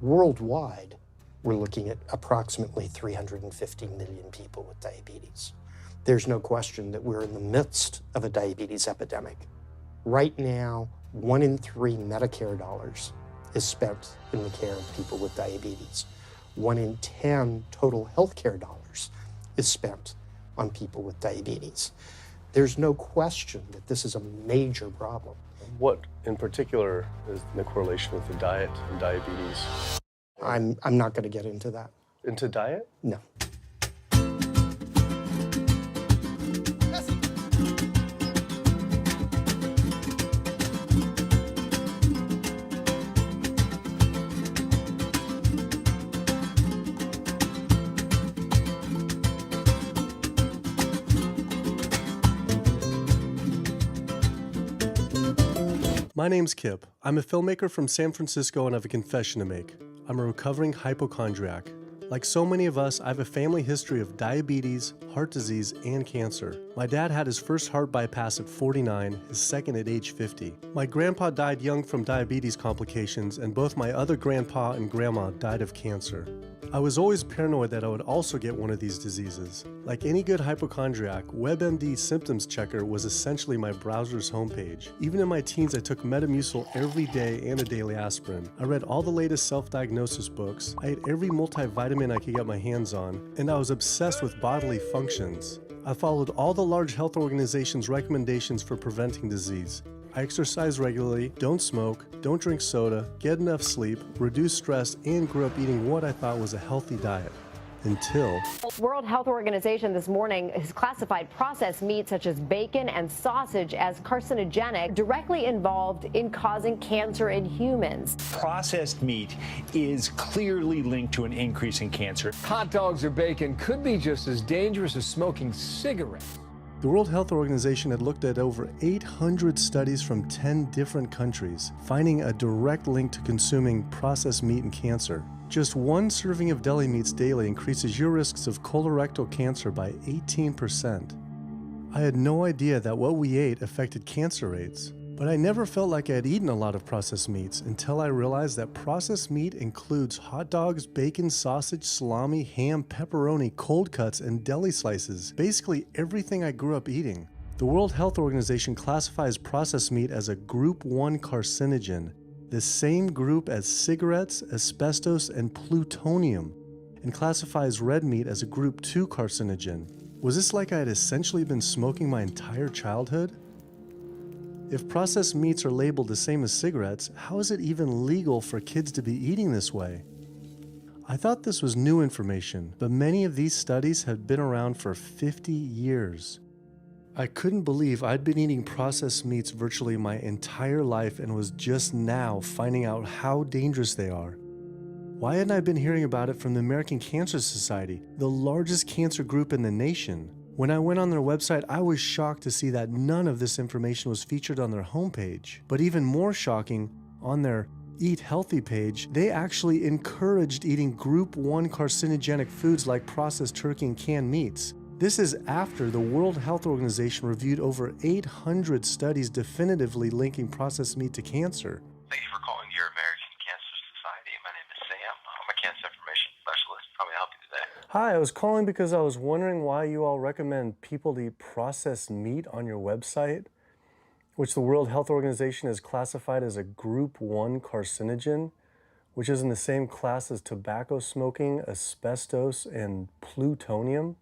Worldwide, we're looking at approximately 350 million people with diabetes. There's no question that we're in the midst of a diabetes epidemic. Right now, 1 in 3 Medicare dollars is spent in the care of people with diabetes. 1 in 10 total healthcare dollars is spent on people with diabetes. There's no question that this is a major problem. What in particular is the correlation with the diet and diabetes? I'm not going to get into that. Into diet? No. My name's Kip. I'm a filmmaker from San Francisco and I have a confession to make. I'm a recovering hypochondriac. Like so many of us, I have a family history of diabetes, heart disease, and cancer. My dad had his first heart bypass at 49, his second at age 50. My grandpa died young from diabetes complications, and both my other grandpa and grandma died of cancer. I was always paranoid that I would also get one of these diseases. Like any good hypochondriac, WebMD Symptoms Checker was essentially my browser's homepage. Even in my teens, I took Metamucil every day and a daily aspirin. I read all the latest self-diagnosis books, I ate every multivitamin I could get my hands on, and I was obsessed with bodily functions. I followed all the large health organizations' recommendations for preventing disease. I exercise regularly, don't smoke, don't drink soda, get enough sleep, reduce stress, and grew up eating what I thought was a healthy diet. Until... World Health Organization this morning has classified processed meat such as bacon and sausage as carcinogenic, directly involved in causing cancer in humans. Processed meat is clearly linked to an increase in cancer. Hot dogs or bacon could be just as dangerous as smoking cigarettes. The World Health Organization had looked at over 800 studies from 10 different countries, finding a direct link to consuming processed meat and cancer. Just one serving of deli meats daily increases your risks of colorectal cancer by 18%. I had no idea that what we ate affected cancer rates, but I never felt like I had eaten a lot of processed meats until I realized that processed meat includes hot dogs, bacon, sausage, salami, ham, pepperoni, cold cuts, and deli slices, basically everything I grew up eating. The World Health Organization classifies processed meat as a Group 1 carcinogen, the same group as cigarettes, asbestos, and plutonium, and classifies red meat as a Group 2 carcinogen. Was this like I had essentially been smoking my entire childhood? If processed meats are labeled the same as cigarettes, how is it even legal for kids to be eating this way? I thought this was new information, but many of these studies had been around for 50 years. I couldn't believe I'd been eating processed meats virtually my entire life and was just now finding out how dangerous they are. Why hadn't I been hearing about it from the American Cancer Society, the largest cancer group in the nation? When I went on their website, I was shocked to see that none of this information was featured on their homepage. But even more shocking, on their Eat Healthy page, they actually encouraged eating Group 1 carcinogenic foods like processed turkey and canned meats. This is after the World Health Organization reviewed over 800 studies definitively linking processed meat to cancer. Thank you for calling your American Cancer Society. My name is Sam. I'm a cancer information specialist. How may I help you today? Hi, I was calling because I was wondering why you all recommend people to eat processed meat on your website, which the World Health Organization has classified as a Group 1 carcinogen, which is in the same class as tobacco smoking, asbestos, and plutonium.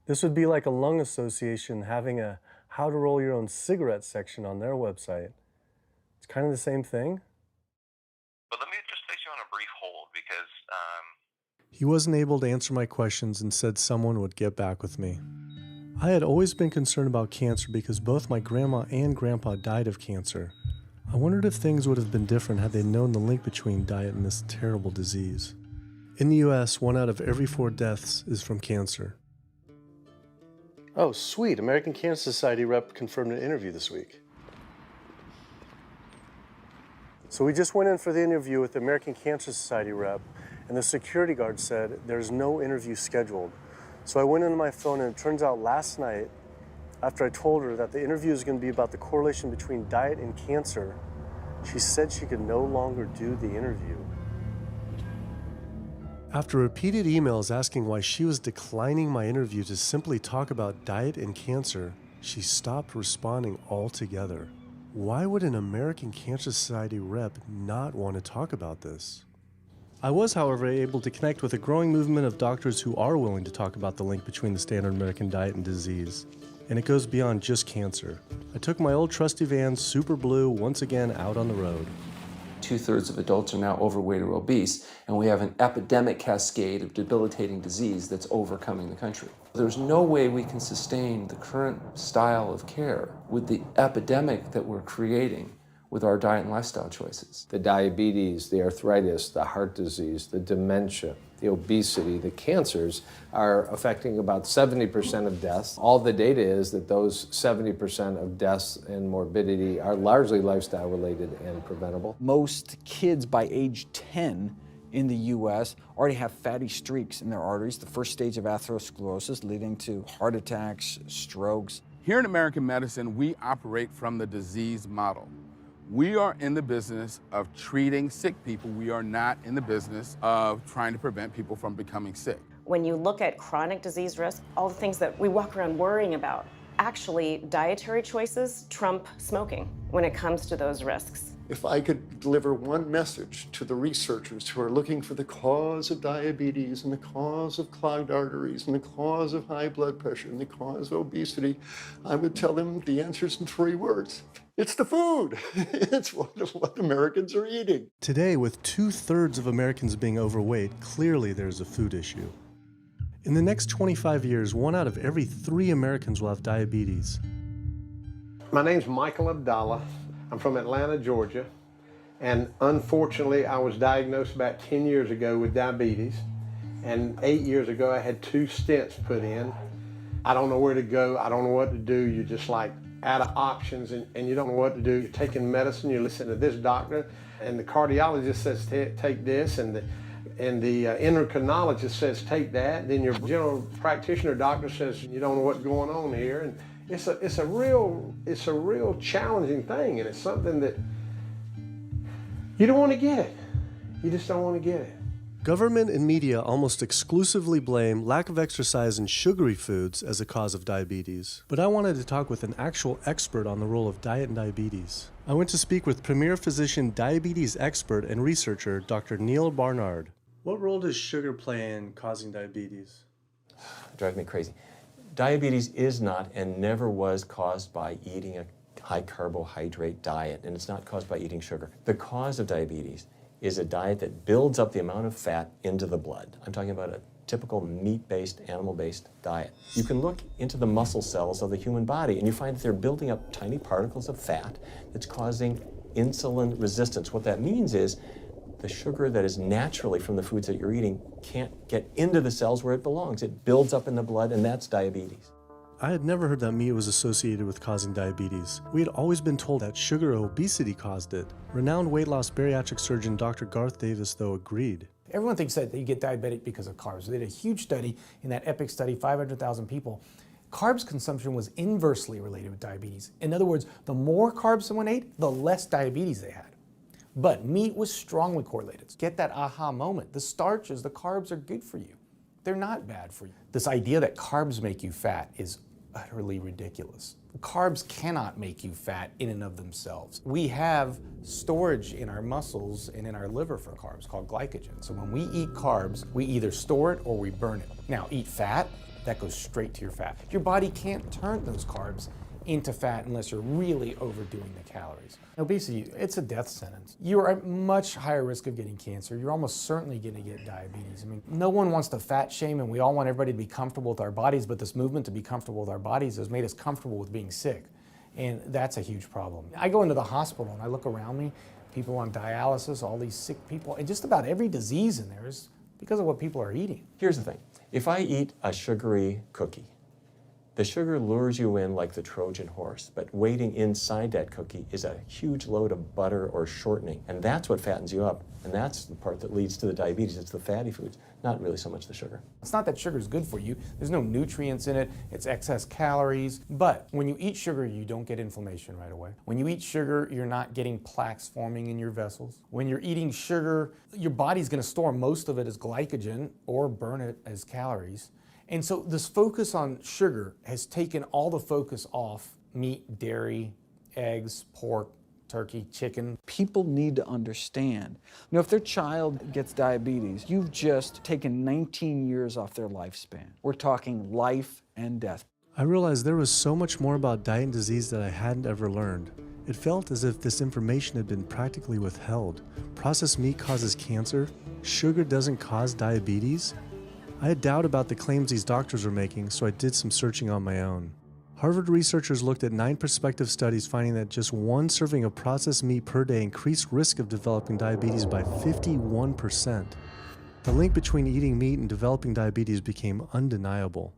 This would be like a lung association having a how to roll your own cigarette section on their website. It's kind of the same thing. But let me just place you on a brief hold because He wasn't able to answer my questions and said someone would get back with me. I had always been concerned about cancer because both my grandma and grandpa died of cancer. I wondered if things would have been different had they known the link between diet and this terrible disease. In the US, 1 out of every 4 deaths is from cancer. Oh, sweet. American Cancer Society rep confirmed an interview this week. So we just went in for the interview with the American Cancer Society rep, and the security guard said there's no interview scheduled. So I went into my phone, and it turns out last night, after I told her that the interview is going to be about the correlation between diet and cancer, she said she could no longer do the interview. After repeated emails asking why she was declining my interview to simply talk about diet and cancer, she stopped responding altogether. Why would an American Cancer Society rep not want to talk about this? I was, however, able to connect with a growing movement of doctors who are willing to talk about the link between the standard American diet and disease. And it goes beyond just cancer. I took my old trusty van, Super Blue, once again out on the road. 2/3 of adults are now overweight or obese, and we have an epidemic cascade of debilitating disease that's overcoming the country. There's no way we can sustain the current style of care with the epidemic that we're creating with our diet and lifestyle choices. The diabetes, the arthritis, the heart disease, the dementia, the obesity, the cancers are affecting about 70% of deaths. All the data is that those 70% of deaths and morbidity are largely lifestyle related and preventable. Most kids by age 10 in the US already have fatty streaks in their arteries, the first stage of atherosclerosis leading to heart attacks, strokes. Here in American medicine, we operate from the disease model. We are in the business of treating sick people. We are not in the business of trying to prevent people from becoming sick. When you look at chronic disease risk, all the things that we walk around worrying about, actually dietary choices trump smoking when it comes to those risks. If I could deliver one message to the researchers who are looking for the cause of diabetes and the cause of clogged arteries and the cause of high blood pressure and the cause of obesity, I would tell them the answer's in 3 words. It's the food. It's what Americans are eating. Today, with 2/3 of Americans being overweight, clearly there's a food issue. In the next 25 years, 1 out of every 3 Americans will have diabetes. My name's Michael Abdallah. I'm from Atlanta, Georgia, and unfortunately I was diagnosed about 10 years ago with diabetes, and 8 years ago I had 2 stents put in. I don't know where to go, I don't know what to do. You're just like out of options and you don't know what to do. You're taking medicine, you listen to this doctor, and the cardiologist says take this, and the endocrinologist says take that. Then your general practitioner doctor says you don't know what's going on here. And it's a real challenging thing, and it's something that you don't want to get. You just don't want to get it. Government and media almost exclusively blame lack of exercise and sugary foods as a cause of diabetes. But I wanted to talk with an actual expert on the role of diet and diabetes. I went to speak with premier physician, diabetes expert, and researcher, Dr. Neil Barnard. What role does sugar play in causing diabetes? It drives me crazy. Diabetes is not and never was caused by eating a high carbohydrate diet, and it's not caused by eating sugar. The cause of diabetes is a diet that builds up the amount of fat into the blood. I'm talking about a typical meat-based, animal-based diet. You can look into the muscle cells of the human body and you find that they're building up tiny particles of fat that's causing insulin resistance. What that means is the sugar that is naturally from the foods that you're eating can't get into the cells where it belongs. It builds up in the blood, and that's diabetes. I had never heard that meat was associated with causing diabetes. We had always been told that sugar or obesity caused it. Renowned weight loss bariatric surgeon Dr. Garth Davis, though, agreed. Everyone thinks that you get diabetic because of carbs. They did a huge study in that EPIC study, 500,000 people. Carbs consumption was inversely related with diabetes. In other words, the more carbs someone ate, the less diabetes they had. But meat was strongly correlated. Get that aha moment. The starches, the carbs are good for you. They're not bad for you. This idea that carbs make you fat is utterly ridiculous. Carbs cannot make you fat in and of themselves. We have storage in our muscles and in our liver for carbs called glycogen. So when we eat carbs, we either store it or we burn it. Now, eat fat, that goes straight to your fat. Your body can't turn those carbs into fat unless you're really overdoing the calories. Obesity, it's a death sentence. You are at much higher risk of getting cancer. You're almost certainly going to get diabetes. I mean, no one wants to fat shame, and we all want everybody to be comfortable with our bodies, but this movement to be comfortable with our bodies has made us comfortable with being sick, and that's a huge problem. I go into the hospital and I look around me, people on dialysis, all these sick people, and just about every disease in there is because of what people are eating. Here's the thing. If I eat a sugary cookie, The sugar lures you in like the Trojan horse, but waiting inside that cookie is a huge load of butter or shortening, and that's what fattens you up, and that's the part that leads to the diabetes. It's the fatty foods, not really so much the sugar. It's not that sugar is good for you. There's no nutrients in it. It's excess calories. But when you eat sugar, you don't get inflammation right away. When you eat sugar, you're not getting plaques forming in your vessels. When you're eating sugar, your body's going to store most of it as glycogen or burn it as calories. And so this focus on sugar has taken all the focus off meat, dairy, eggs, pork, turkey, chicken. People need to understand, if their child gets diabetes, you've just taken 19 years off their lifespan. We're talking life and death. I realized there was so much more about diet and disease that I hadn't ever learned. It felt as if this information had been practically withheld. Processed meat causes cancer. Sugar doesn't cause diabetes. I had doubt about the claims these doctors were making, so I did some searching on my own. Harvard researchers looked at 9 prospective studies finding that just one serving of processed meat per day increased risk of developing diabetes by 51%. The link between eating meat and developing diabetes became undeniable.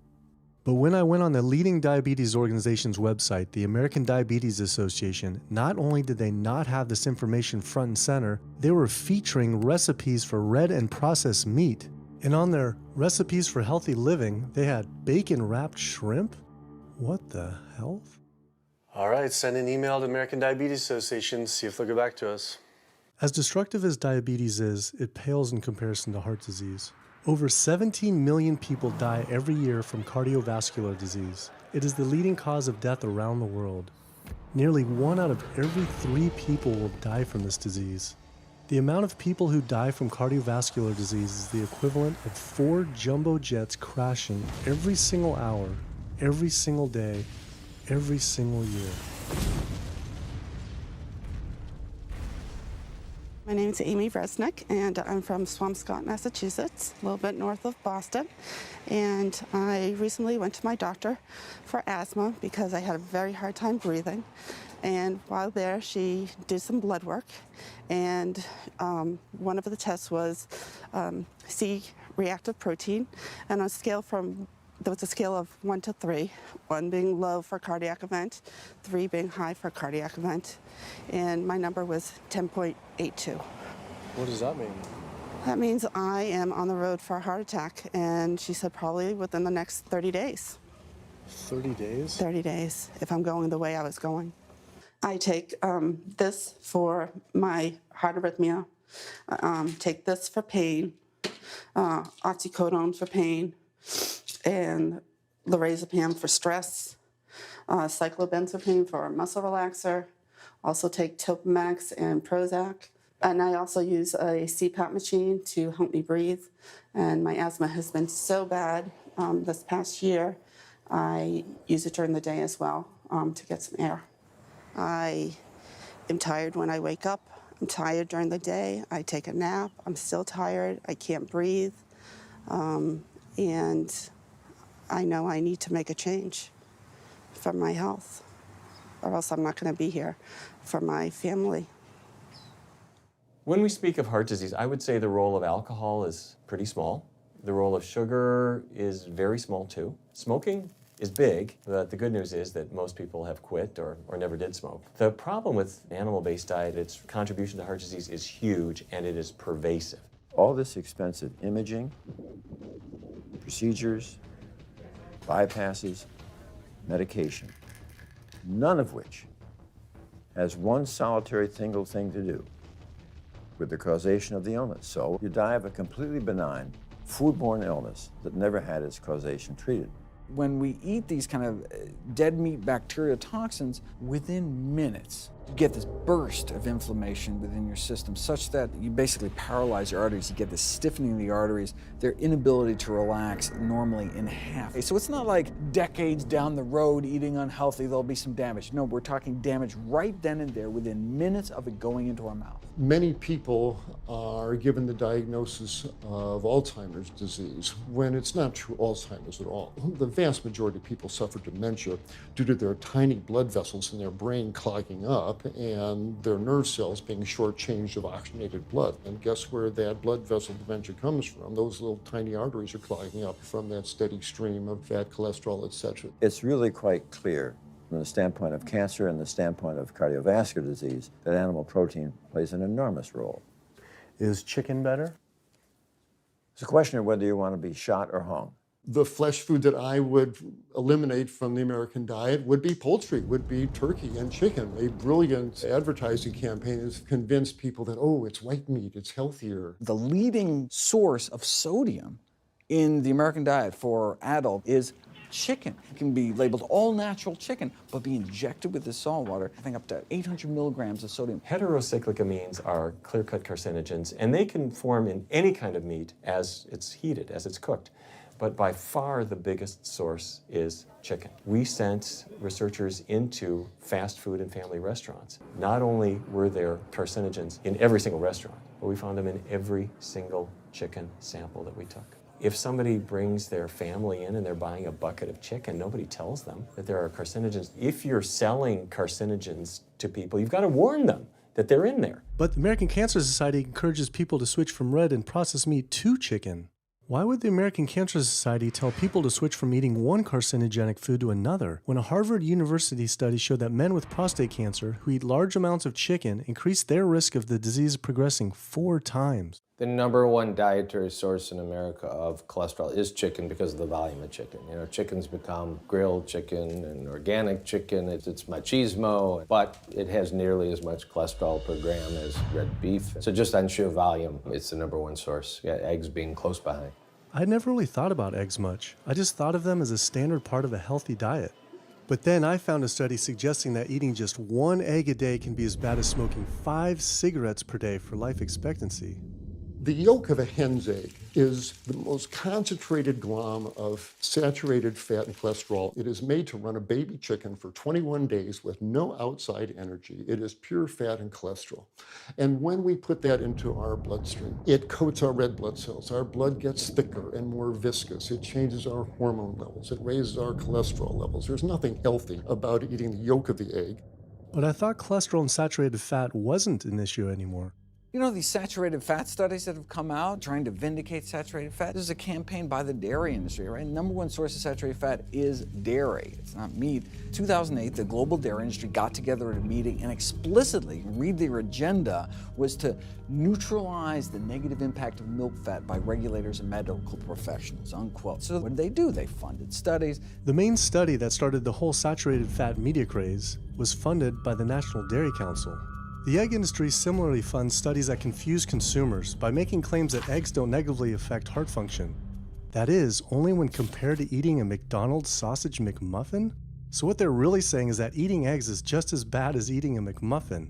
But when I went on the leading diabetes organization's website, the American Diabetes Association, not only did they not have this information front and center, they were featuring recipes for red and processed meat. And on their recipes for healthy living, they had bacon-wrapped shrimp? What the hell? All right, send an email to American Diabetes Association, see if they'll get back to us. As destructive as diabetes is, it pales in comparison to heart disease. Over 17 million people die every year from cardiovascular disease. It is the leading cause of death around the world. Nearly 1 out of every 3 people will die from this disease. The amount of people who die from cardiovascular disease is the equivalent of 4 jumbo jets crashing every single hour, every single day, every single year. My name is Amy Resnick, and I'm from Swampscott, Massachusetts, a little bit north of Boston. And I recently went to my doctor for asthma because I had a very hard time breathing. And while there, she did some blood work, and one of the tests was C-reactive protein, and on a scale there was a scale of 1 to 3, 1 being low for cardiac event, 3 being high for cardiac event, and my number was 10.82. What does that mean? That means I am on the road for a heart attack, and she said probably within the next 30 days. 30 days? 30 days, if I'm going the way I was going. I take this for my heart arrhythmia, take this for pain, oxycodone for pain, and lorazepam for stress, cyclobenzaprine for a muscle relaxer. Also take Topamax and Prozac. And I also use a CPAP machine to help me breathe. And my asthma has been so bad this past year, I use it during the day as well to get some air. I am tired when I wake up. I'm tired during the day. I take a nap. I'm still tired. I can't breathe. And I know I need to make a change for my health, or else I'm not going to be here for my family. When we speak of heart disease, I would say the role of alcohol is pretty small. The role of sugar is very small too. Smoking is big, but the good news is that most people have quit or never did smoke. The problem with animal-based diet, its contribution to heart disease is huge and it is pervasive. All this expensive imaging, procedures, bypasses, medication, none of which has one solitary single thing to do with the causation of the illness. So you die of a completely benign foodborne illness that never had its causation treated. When we eat these kind of dead meat bacteria toxins, within minutes, you get this burst of inflammation within your system such that you basically paralyze your arteries. You get this stiffening of the arteries, their inability to relax normally in half. So it's not like decades down the road eating unhealthy, there'll be some damage. No, we're talking damage right then and there within minutes of it going into our mouth. Many people are given the diagnosis of Alzheimer's disease when it's not true Alzheimer's at all. The vast majority of people suffer dementia due to their tiny blood vessels in their brain clogging up up and their nerve cells being shortchanged of oxygenated blood. And guess where that blood vessel dementia comes from? Those little tiny arteries are clogging up from that steady stream of fat, cholesterol, etc. It's really quite clear from the standpoint of cancer and the standpoint of cardiovascular disease that animal protein plays an enormous role. Is chicken better? It's a question of whether you want to be shot or hung. The flesh food that I would eliminate from the American diet would be poultry, would be turkey and chicken. A brilliant advertising campaign has convinced people that, oh, it's white meat, it's healthier. The leading source of sodium in the American diet for adult is chicken. It can be labeled all natural chicken, but be injected with the salt water, having up to 800 milligrams of sodium. Heterocyclic amines are clear-cut carcinogens, and they can form in any kind of meat as it's heated, as it's cooked. But by far the biggest source is chicken. We sent researchers into fast food and family restaurants. Not only were there carcinogens in every single restaurant, but we found them in every single chicken sample that we took. If somebody brings their family in and they're buying a bucket of chicken, nobody tells them that there are carcinogens. If you're selling carcinogens to people, you've got to warn them that they're in there. But the American Cancer Society encourages people to switch from red and processed meat to chicken. Why would the American Cancer Society tell people to switch from eating one carcinogenic food to another when a Harvard University study showed that men with prostate cancer who eat large amounts of chicken increased their risk of the disease progressing 4 times? The number one dietary source in America of cholesterol is chicken because of the volume of chicken. You know, chicken's become grilled chicken and organic chicken. It's machismo, but it has nearly as much cholesterol per gram as red beef. So just on sheer volume, it's the number one source. Yeah, eggs being close behind. I'd never really thought about eggs much. I just thought of them as a standard part of a healthy diet. But then I found a study suggesting that eating just 1 egg a day can be as bad as smoking 5 cigarettes per day for life expectancy. The yolk of a hen's egg is the most concentrated glom of saturated fat and cholesterol. It is made to run a baby chicken for 21 days with no outside energy. It is pure fat and cholesterol. And when we put that into our bloodstream, it coats our red blood cells. Our blood gets thicker and more viscous. It changes our hormone levels. It raises our cholesterol levels. There's nothing healthy about eating the yolk of the egg. But I thought cholesterol and saturated fat wasn't an issue anymore. You know, these saturated fat studies that have come out trying to vindicate saturated fat, this is a campaign by the dairy industry, right? Number one source of saturated fat is dairy. It's not meat. 2008, the global dairy industry got together at a meeting and explicitly, read their agenda, was to neutralize the negative impact of milk fat by regulators and medical professionals, unquote. So what did they do? They funded studies. The main study that started the whole saturated fat media craze was funded by the National Dairy Council. The egg industry similarly funds studies that confuse consumers by making claims that eggs don't negatively affect heart function. That is, only when compared to eating a McDonald's sausage McMuffin? So what they're really saying is that eating eggs is just as bad as eating a McMuffin.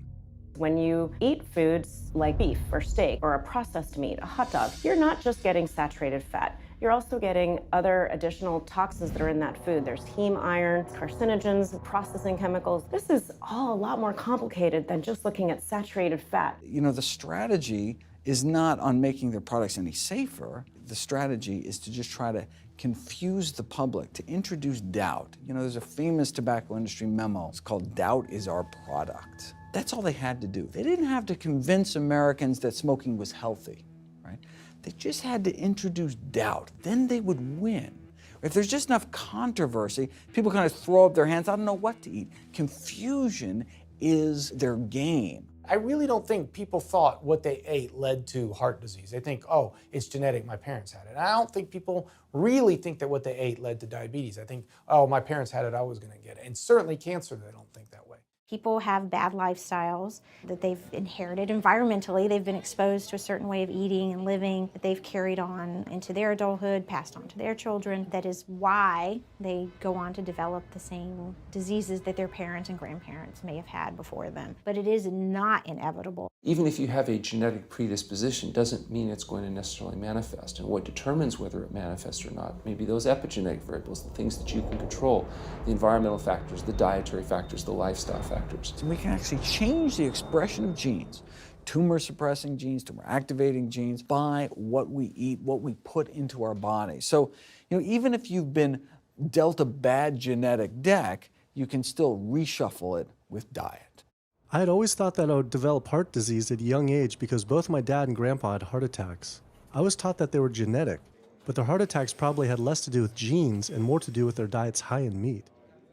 When you eat foods like beef or steak or a processed meat, a hot dog, you're not just getting saturated fat. You're also getting other additional toxins that are in that food. There's heme iron, carcinogens, processing chemicals. This is all a lot more complicated than just looking at saturated fat. You know, the strategy is not on making their products any safer. The strategy is to just try to confuse the public, to introduce doubt. You know, there's a famous tobacco industry memo. It's called "Doubt is Our Product." That's all they had to do. They didn't have to convince Americans that smoking was healthy, right? They just had to introduce doubt. Then they would win. If there's just enough controversy, people kind of throw up their hands, I don't know what to eat. Confusion is their game. I really don't think people thought what they ate led to heart disease. They think, oh, it's genetic, my parents had it. I don't think people really think that what they ate led to diabetes. I think, oh, my parents had it, I was gonna get it. And certainly cancer, they don't think that way. People have bad lifestyles that they've inherited environmentally. They've been exposed to a certain way of eating and living that they've carried on into their adulthood, passed on to their children. That is why they go on to develop the same diseases that their parents and grandparents may have had before them. But it is not inevitable. Even if you have a genetic predisposition, doesn't mean it's going to necessarily manifest. And what determines whether it manifests or not may be those epigenetic variables, the things that you can control, the environmental factors, the dietary factors, the lifestyle factors. So we can actually change the expression of genes, tumor-suppressing genes, tumor-activating genes, by what we eat, what we put into our body. So, you know, even if you've been dealt a bad genetic deck, you can still reshuffle it with diet. I had always thought that I would develop heart disease at a young age because both my dad and grandpa had heart attacks. I was taught that they were genetic, but their heart attacks probably had less to do with genes and more to do with their diets high in meat.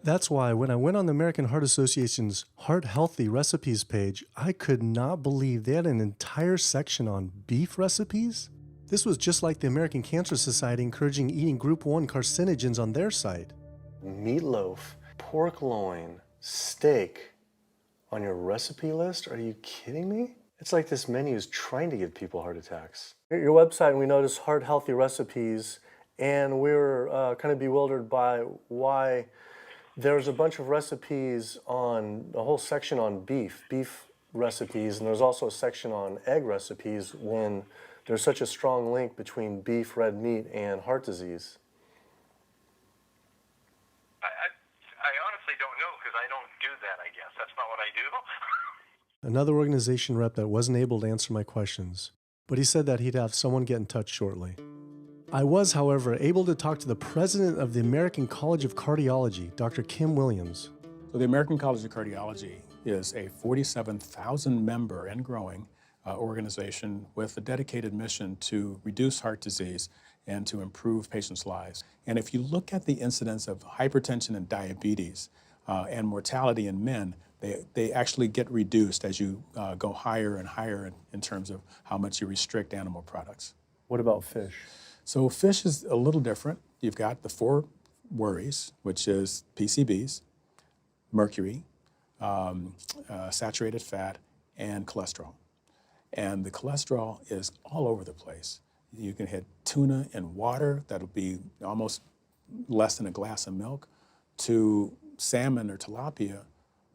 That's why when I went on the American Heart Association's Heart Healthy Recipes page, I could not believe they had an entire section on beef recipes. This was just like the American Cancer Society encouraging eating Group 1 carcinogens on their site. Meatloaf, pork loin, steak on your recipe list? Are you kidding me? It's like this menu is trying to give people heart attacks. At your website, we noticed Heart Healthy Recipes, and we were kind of bewildered by why there's a bunch of recipes on, a whole section on beef recipes, and there's also a section on egg recipes when there's such a strong link between beef, red meat, and heart disease. I honestly don't know because I don't do that, I guess. That's not what I do. Another organization rep that wasn't able to answer my questions, but he said that he'd have someone get in touch shortly. I was, however, able to talk to the president of the American College of Cardiology, Dr. Kim Williams. So the American College of Cardiology is a 47,000 member and growing organization with a dedicated mission to reduce heart disease and to improve patients' lives. And if you look at the incidence of hypertension and diabetes and mortality in men, they actually get reduced as you go higher and higher in terms of how much you restrict animal products. What about fish? So fish is a little different. You've got the 4 worries, which is PCBs, mercury, saturated fat, and cholesterol. And the cholesterol is all over the place. You can hit tuna in water, that'll be almost less than a glass of milk, to salmon or tilapia,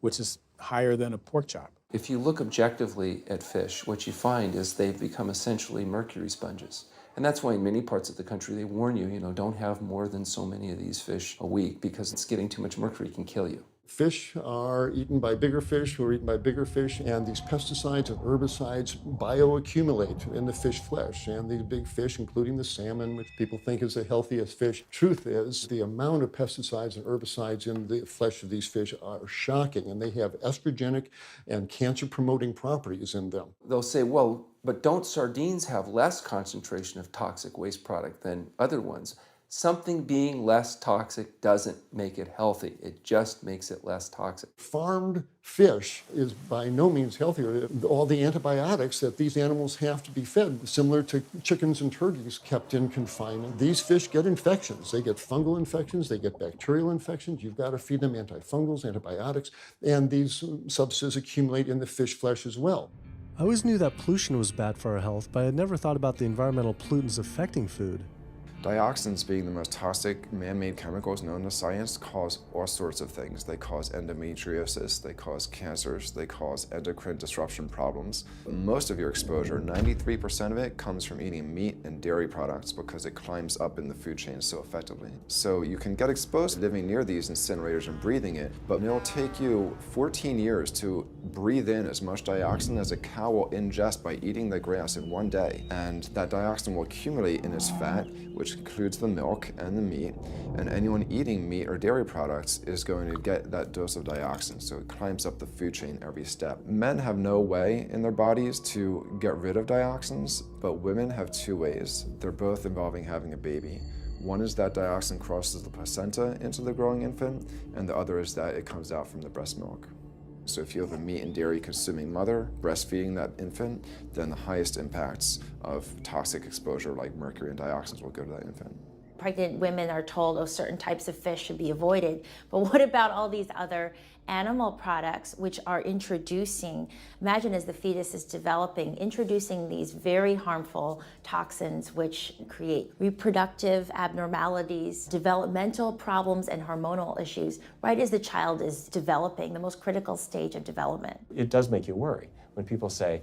which is higher than a pork chop. If you look objectively at fish, what you find is they've become essentially mercury sponges. And that's why in many parts of the country they warn you, don't have more than so many of these fish a week because it's getting too much mercury can kill you. Fish are eaten by bigger fish who are eaten by bigger fish, and these pesticides and herbicides bioaccumulate in the fish flesh. And these big fish, including the salmon, which people think is the healthiest fish, truth is the amount of pesticides and herbicides in the flesh of these fish are shocking, and they have estrogenic and cancer-promoting properties in them. They'll say, well, but don't sardines have less concentration of toxic waste product than other ones? Something being less toxic doesn't make it healthy. It just makes it less toxic. Farmed fish is by no means healthier. All the antibiotics that these animals have to be fed, similar to chickens and turkeys kept in confinement. These fish get infections. They get fungal infections, they get bacterial infections. You've got to feed them antifungals, antibiotics, and these substances accumulate in the fish flesh as well. I always knew that pollution was bad for our health, but I had never thought about the environmental pollutants affecting food. Dioxins, being the most toxic man-made chemicals known to science, cause all sorts of things. They cause endometriosis, they cause cancers, they cause endocrine disruption problems. Most of your exposure, 93% of it, comes from eating meat and dairy products because it climbs up in the food chain so effectively. So you can get exposed to living near these incinerators and breathing it, but it'll take you 14 years to breathe in as much dioxin as a cow will ingest by eating the grass in one day. And that dioxin will accumulate in its fat, which includes the milk and the meat, and anyone eating meat or dairy products is going to get that dose of dioxin, so it climbs up the food chain every step. Men have no way in their bodies to get rid of dioxins, but women have 2 ways. They're both involving having a baby. One is that dioxin crosses the placenta into the growing infant, and the other is that it comes out from the breast milk. So if you have a meat and dairy consuming mother breastfeeding that infant, then the highest impacts of toxic exposure like mercury and dioxins will go to that infant. Pregnant women are told, oh, certain types of fish should be avoided. But what about all these other animal products which are introducing, imagine as the fetus is developing, introducing these very harmful toxins which create reproductive abnormalities, developmental problems, and hormonal issues right as the child is developing, the most critical stage of development. It does make you worry when people say,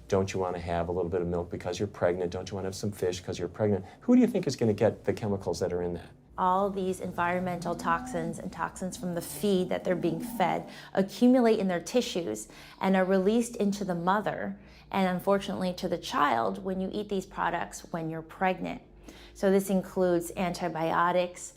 don't you want to have a little bit of milk because you're pregnant? Don't you want to have some fish because you're pregnant? Who do you think is going to get the chemicals that are in that? All these environmental toxins and toxins from the feed that they're being fed accumulate in their tissues and are released into the mother and unfortunately to the child when you eat these products when you're pregnant. So this includes antibiotics,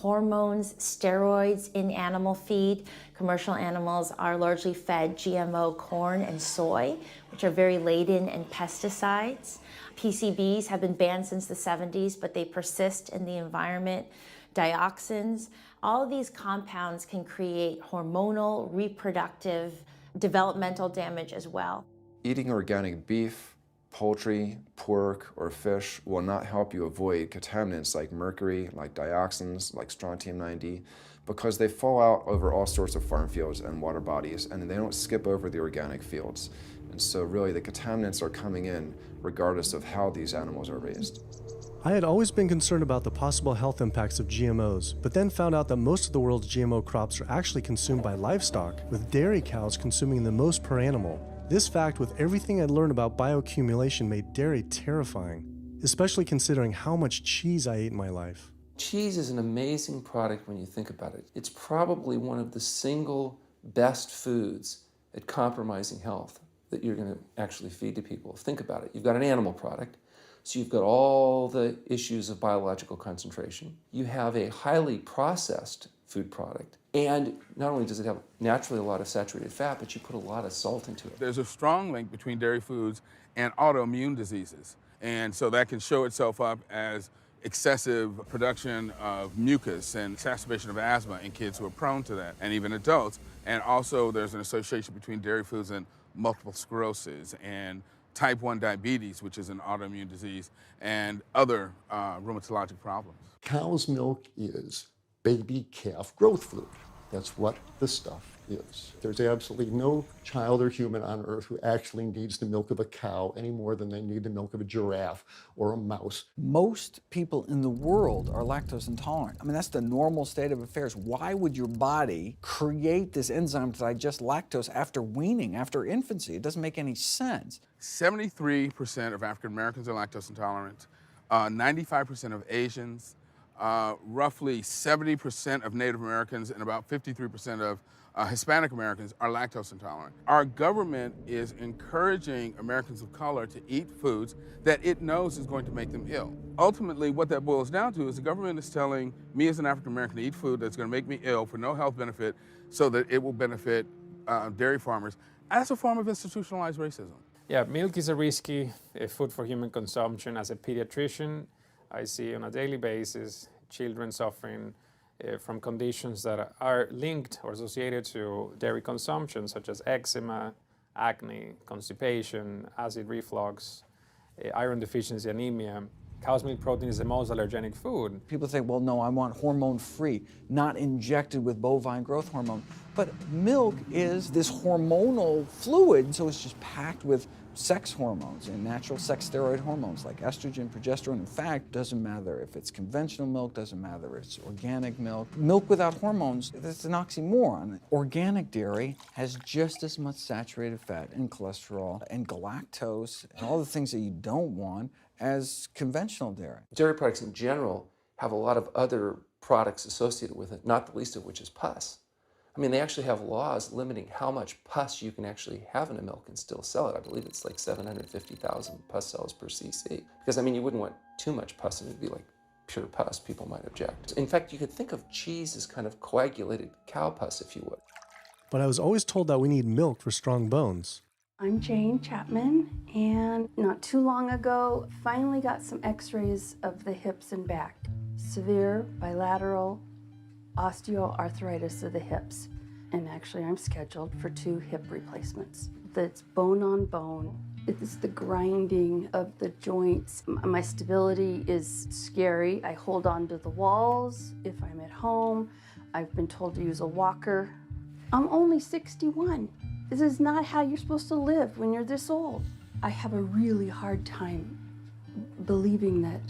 hormones, steroids in animal feed. Commercial animals are largely fed GMO corn and soy, which are very laden in pesticides. PCBs have been banned since the 70s, but they persist in the environment. Dioxins, all of these compounds can create hormonal, reproductive, developmental damage as well. Eating organic beef, poultry, pork, or fish will not help you avoid contaminants like mercury, like dioxins, like strontium-90, because they fall out over all sorts of farm fields and water bodies, and they don't skip over the organic fields. And so really the contaminants are coming in regardless of how these animals are raised. I had always been concerned about the possible health impacts of GMOs, but then found out that most of the world's GMO crops are actually consumed by livestock, with dairy cows consuming the most per animal. This fact, with everything I'd learned about bioaccumulation, made dairy terrifying, especially considering how much cheese I ate in my life. Cheese is an amazing product when you think about it. It's probably one of the single best foods at compromising health that you're going to actually feed to people. Think about it. You've got an animal product, so you've got all the issues of biological concentration. You have a highly processed food product, and not only does it have naturally a lot of saturated fat, but you put a lot of salt into it. There's a strong link between dairy foods and autoimmune diseases, and so that can show itself up as excessive production of mucus and exacerbation of asthma in kids who are prone to that, and even adults. And also there's an association between dairy foods and multiple sclerosis and type 1 diabetes, which is an autoimmune disease, and other rheumatologic problems. Cow's milk is baby calf growth fluid. That's what the stuff is. There's absolutely no child or human on earth who actually needs the milk of a cow any more than they need the milk of a giraffe or a mouse. Most people in the world are lactose intolerant. I mean, that's the normal state of affairs. Why would your body create this enzyme to digest lactose after weaning, after infancy? It doesn't make any sense. 73% of African Americans are lactose intolerant, 95% of Asians, roughly 70% of Native Americans, and about 53% of Hispanic Americans are lactose intolerant. Our government is encouraging Americans of color to eat foods that it knows is going to make them ill. Ultimately, what that boils down to is the government is telling me as an African American to eat food that's going to make me ill for no health benefit so that it will benefit dairy farmers. That's a form of institutionalized racism. Yeah, milk is a risky food for human consumption. As a pediatrician, I see on a daily basis children suffering from conditions that are linked or associated to dairy consumption, such as eczema, acne, constipation, acid reflux, iron deficiency, anemia. Cow's milk protein is the most allergenic food. People think, well, no, I want hormone-free, not injected with bovine growth hormone. But milk is this hormonal fluid, so it's just packed with sex hormones and natural sex steroid hormones like estrogen, progesterone. In fact, doesn't matter if it's conventional milk, doesn't matter if it's organic milk. Milk without hormones, that's an oxymoron. Organic dairy has just as much saturated fat and cholesterol and galactose and all the things that you don't want as conventional dairy. Dairy products in general have a lot of other products associated with it, not the least of which is pus. I mean, they actually have laws limiting how much pus you can actually have in a milk and still sell it. I believe it's like 750,000 pus cells per cc. Because, I mean, you wouldn't want too much pus and it'd be like pure pus. People might object. In fact, you could think of cheese as kind of coagulated cow pus, if you would. But I was always told that we need milk for strong bones. I'm Jane Chapman, and not too long ago, finally got some x-rays of the hips and back. Severe bilateral osteoarthritis of the hips. And actually, I'm scheduled for 2 hip replacements. That's bone on bone. It's the grinding of the joints. My stability is scary. I hold on to the walls if I'm at home. I've been told to use a walker. I'm only 61. This is not how you're supposed to live when you're this old. I have a really hard time believing that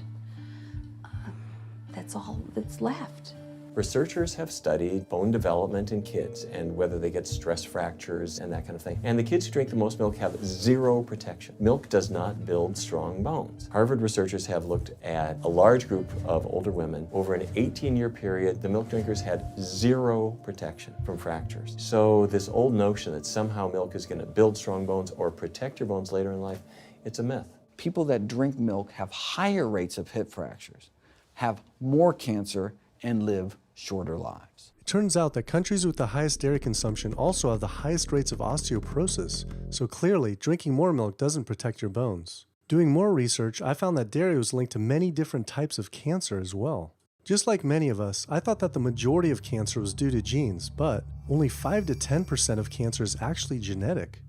that's all that's left. Researchers have studied bone development in kids and whether they get stress fractures and that kind of thing. And the kids who drink the most milk have 0 protection. Milk does not build strong bones. Harvard researchers have looked at a large group of older women. Over an 18-year period, the milk drinkers had 0 protection from fractures. So this old notion that somehow milk is going to build strong bones or protect your bones later in life, it's a myth. People that drink milk have higher rates of hip fractures, have more cancer, and live shorter lives. It turns out that countries with the highest dairy consumption also have the highest rates of osteoporosis, so clearly drinking more milk doesn't protect your bones. Doing more research, I found that dairy was linked to many different types of cancer as well. Just like many of us, I thought that the majority of cancer was due to genes, but only 5 to 10% of cancer is actually genetic.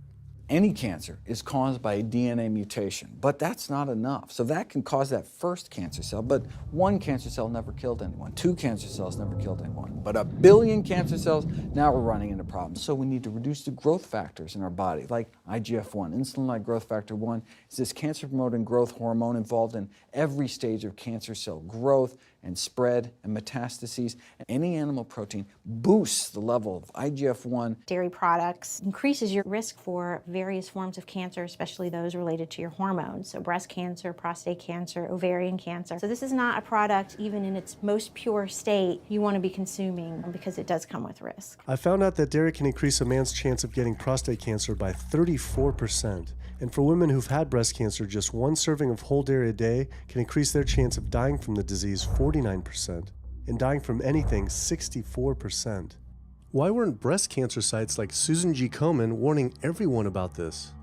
Any cancer is caused by a DNA mutation, but that's not enough. So that can cause that first cancer cell, but one cancer cell never killed anyone. 2 cancer cells never killed anyone. But 1 billion cancer cells, now we're running into problems. So we need to reduce the growth factors in our body, like IGF-1. Insulin-like growth factor 1 is this cancer-promoting growth hormone involved in every stage of cancer cell growth and spread and metastases. Any animal protein boosts the level of IGF-1. Dairy products increases your risk for various forms of cancer, especially those related to your hormones. So breast cancer, prostate cancer, ovarian cancer. So this is not a product, even in its most pure state, you want to be consuming because it does come with risk. I found out that dairy can increase a man's chance of getting prostate cancer by 34%. And for women who've had breast cancer, just 1 serving of whole dairy a day can increase their chance of dying from the disease 49%, and dying from anything 64%. Why weren't breast cancer sites like Susan G. Komen warning everyone about this?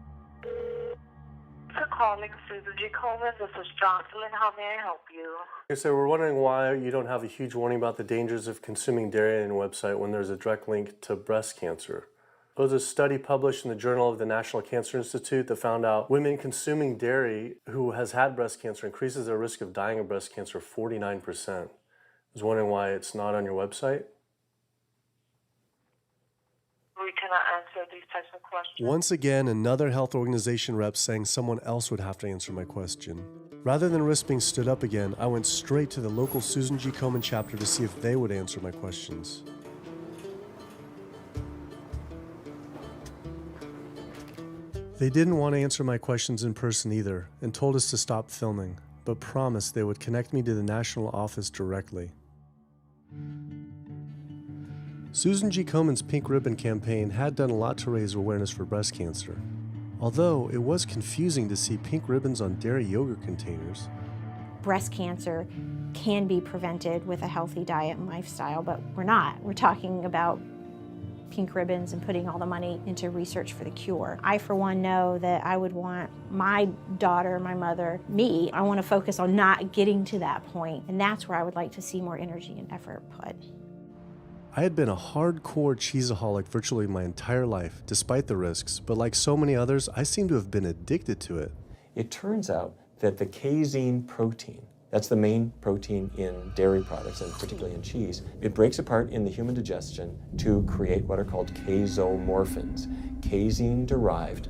For calling Susan G. Komen, this is Jocelyn. How may I help you? Okay, so we're wondering why you don't have a huge warning about the dangers of consuming dairy on your website when there's a direct link to breast cancer. There was a study published in the Journal of the National Cancer Institute that found out women consuming dairy who has had breast cancer increases their risk of dying of breast cancer 49%. I was wondering why it's not on your website. We cannot answer these types of questions. Once again, another health organization rep saying someone else would have to answer my question. Rather than risk being stood up again, I went straight to the local Susan G. Komen chapter to see if they would answer my questions. They didn't want to answer my questions in person either, and told us to stop filming, but promised they would connect me to the national office directly. Susan G. Komen's Pink Ribbon campaign had done a lot to raise awareness for breast cancer, although it was confusing to see pink ribbons on dairy yogurt containers. Breast cancer can be prevented with a healthy diet and lifestyle, but we're not. We're talking about pink ribbons and putting all the money into research for the cure. I, for one, know that I would want my daughter, my mother, me, I want to focus on not getting to that point, and that's where I would like to see more energy and effort put. I had been a hardcore cheeseaholic virtually my entire life, despite the risks, but like so many others, I seem to have been addicted to it. It turns out that the casein protein, that's the main protein in dairy products, and particularly in cheese, it breaks apart in the human digestion to create what are called casomorphins, casein-derived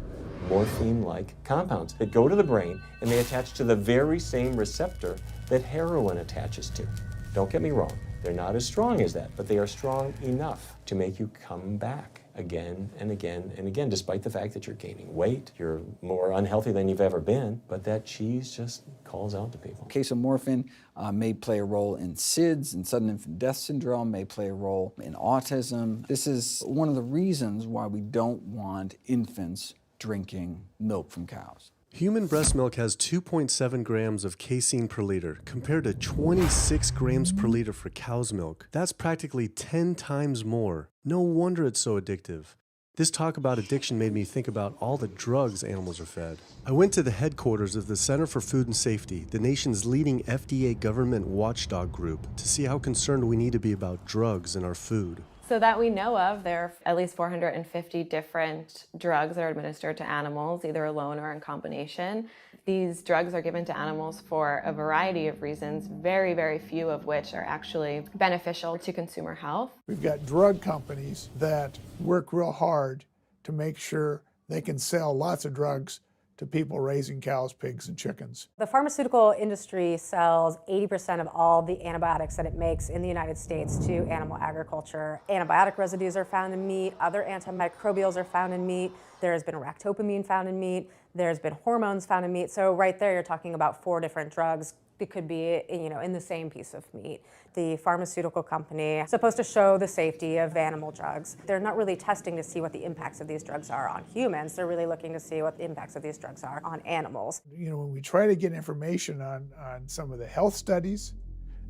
morphine-like compounds that go to the brain, and they attach to the very same receptor that heroin attaches to. Don't get me wrong, they're not as strong as that, but they are strong enough to make you come back again and again and again, despite the fact that you're gaining weight, you're more unhealthy than you've ever been, but that cheese just calls out to people. Casomorphin may play a role in SIDS, and sudden infant death syndrome, may play a role in autism. This is one of the reasons why we don't want infants drinking milk from cows. Human breast milk has 2.7 grams of casein per liter, compared to 26 grams per liter for cow's milk. That's practically 10 times more. No wonder it's so addictive. This talk about addiction made me think about all the drugs animals are fed. I went to the headquarters of the Center for Food and Safety, the nation's leading FDA government watchdog group, to see how concerned we need to be about drugs in our food. So that we know of, there are at least 450 different drugs that are administered to animals, either alone or in combination. These drugs are given to animals for a variety of reasons, very, very few of which are actually beneficial to consumer health. We've got drug companies that work real hard to make sure they can sell lots of drugs to people raising cows, pigs, and chickens. The pharmaceutical industry sells 80% of all the antibiotics that it makes in the United States to animal agriculture. Antibiotic residues are found in meat, other antimicrobials are found in meat, there has been ractopamine found in meat, there's been hormones found in meat. So right there you're talking about 4 different drugs. It could be, in the same piece of meat. The pharmaceutical company is supposed to show the safety of animal drugs. They're not really testing to see what the impacts of these drugs are on humans. They're really looking to see what the impacts of these drugs are on animals. When we try to get information on some of the health studies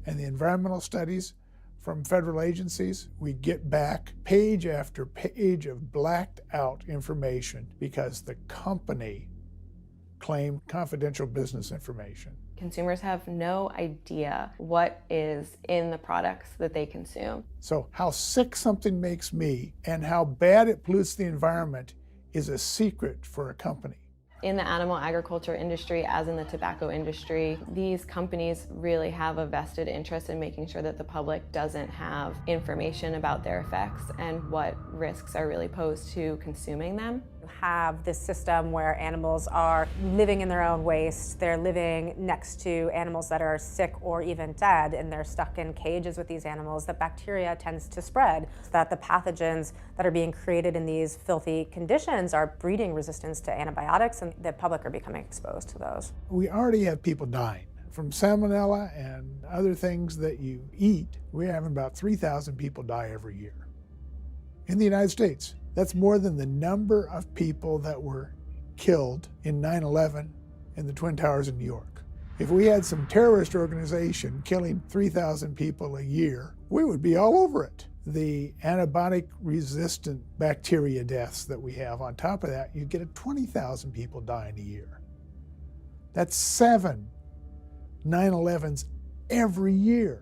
and the environmental studies from federal agencies, we get back page after page of blacked out information because the company claimed confidential business information. Consumers have no idea what is in the products that they consume. So how sick something makes me and how bad it pollutes the environment is a secret for a company. In the animal agriculture industry, as in the tobacco industry, these companies really have a vested interest in making sure that the public doesn't have information about their effects and what risks are really posed to consuming them. Have this system where animals are living in their own waste, they're living next to animals that are sick or even dead, and they're stuck in cages with these animals. The bacteria tends to spread, so that the pathogens that are being created in these filthy conditions are breeding resistance to antibiotics, and the public are becoming exposed to those. We already have people dying from salmonella and other things that you eat. We're having about 3,000 people die every year in the United States. That's more than the number of people that were killed in 9/11 in the Twin Towers in New York. If we had some terrorist organization killing 3,000 people a year, we would be all over it. The antibiotic-resistant bacteria deaths that we have, on top of that, you get 20,000 people dying a year. That's 7 9/11s every year.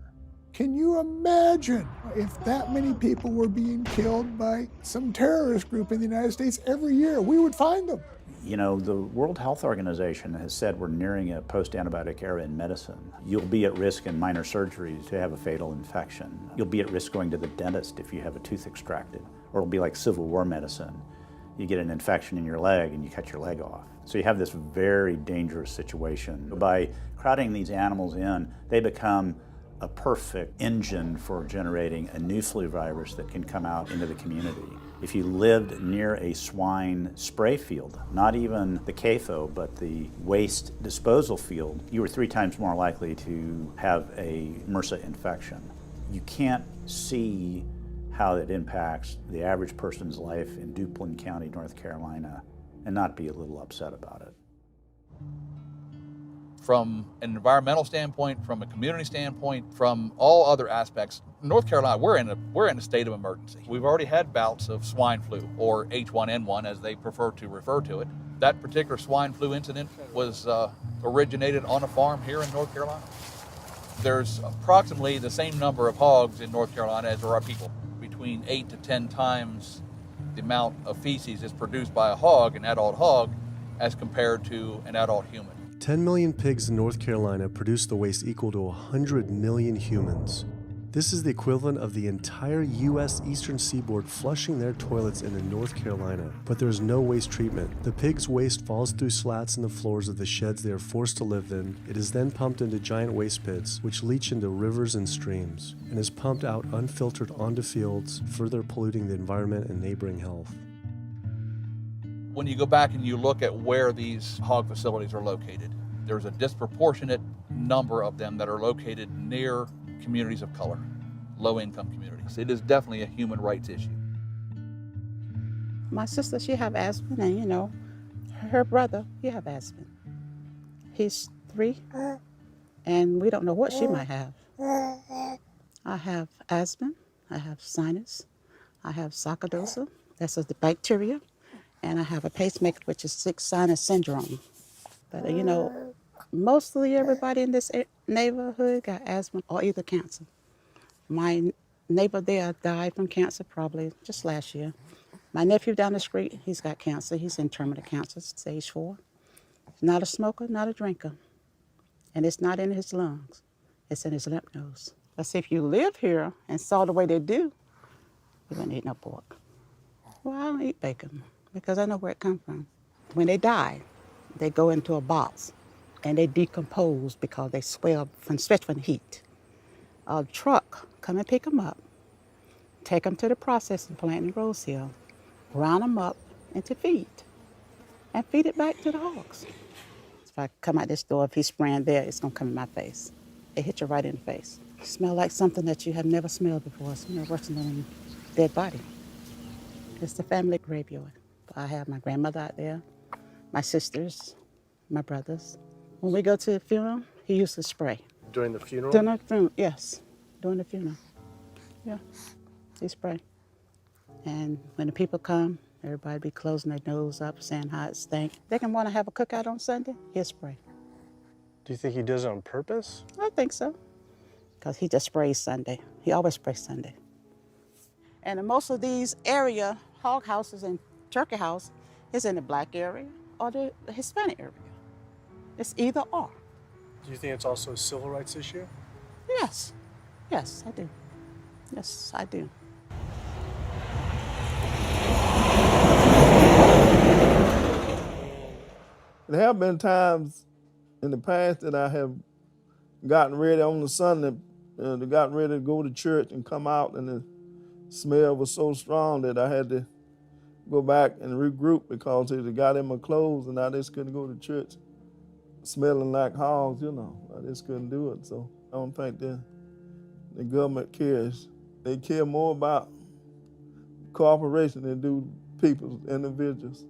Can you imagine if that many people were being killed by some terrorist group in the United States every year? We would find them. You know, the World Health Organization has said we're nearing a post-antibiotic era in medicine. You'll be at risk in minor surgeries to have a fatal infection. You'll be at risk going to the dentist if you have a tooth extracted. Or it'll be like Civil War medicine. You get an infection in your leg and you cut your leg off. So you have this very dangerous situation. By crowding these animals in, they become a perfect engine for generating a new flu virus that can come out into the community. If you lived near a swine spray field, not even the CAFO, but the waste disposal field, you were 3 times more likely to have a MRSA infection. You can't see how it impacts the average person's life in Duplin County, North Carolina, and not be a little upset about it. From an environmental standpoint, from a community standpoint, from all other aspects, North Carolina, we're in a state of emergency. We've already had bouts of swine flu, or H1N1 as they prefer to refer to it. That particular swine flu incident was originated on a farm here in North Carolina. There's approximately the same number of hogs in North Carolina as there are people. Between 8 to 10 times the amount of feces is produced by a hog, an adult hog, as compared to an adult human. 10 million pigs in North Carolina produce the waste equal to 100 million humans. This is the equivalent of the entire U.S. eastern seaboard flushing their toilets into North Carolina. But there is no waste treatment. The pigs' waste falls through slats in the floors of the sheds they are forced to live in. It is then pumped into giant waste pits, which leach into rivers and streams, and is pumped out unfiltered onto fields, further polluting the environment and neighboring health. When you go back and you look at where these hog facilities are located, there's a disproportionate number of them that are located near communities of color, low-income communities. It is definitely a human rights issue. My sister, she have asthma, and you know, her brother, he have asthma. He's 3, and we don't know what she might have. I have asthma, I have sinus, I have sarcoidosis, that's the bacteria, and I have a pacemaker, which is 6 sinus syndrome. But you know, mostly everybody in this neighborhood got asthma or either cancer. My neighbor there died from cancer probably just last year. My nephew down the street, he's got cancer. He's in terminal cancer, stage 4. Not a smoker, not a drinker. And it's not in his lungs. It's in his lymph nodes. But see, if you live here and saw the way they do, you wouldn't eat no pork. Well, I don't eat bacon because I know where it comes from. When they die, they go into a box and they decompose because they swell especially from the heat. A truck come and pick them up, take them to the processing plant in Rose Hill, ground them up into feed, and feed it back to the hogs. If I come out this door, if he's spraying there, it's gonna come in my face. It hit you right in the face. It smells like something that you have never smelled before. It smells worse than a dead body. It's the family graveyard. I have my grandmother out there, my sisters, my brothers. When we go to the funeral, he used to spray. During the funeral? During the funeral, yes, during the funeral. Yeah, he spray. And when the people come, everybody be closing their nose up, saying how it stink. They can want to have a cookout on Sunday, he'll spray. Do you think he does it on purpose? I think so, because he just sprays Sunday. He always sprays Sunday. And in most of these area, hog houses and turkey house is in the black area or the Hispanic area. It's either or. Do you think it's also a civil rights issue? Yes, yes, I do. Yes, I do. There have been times in the past that I have gotten ready on the Sunday, gotten ready to go to church and come out, and the smell was so strong that I had to go back and regroup because it got in my clothes and I just couldn't go to church smelling like hogs, you know. I just couldn't do it. So I don't think the government cares. They care more about corporation than do people, individuals.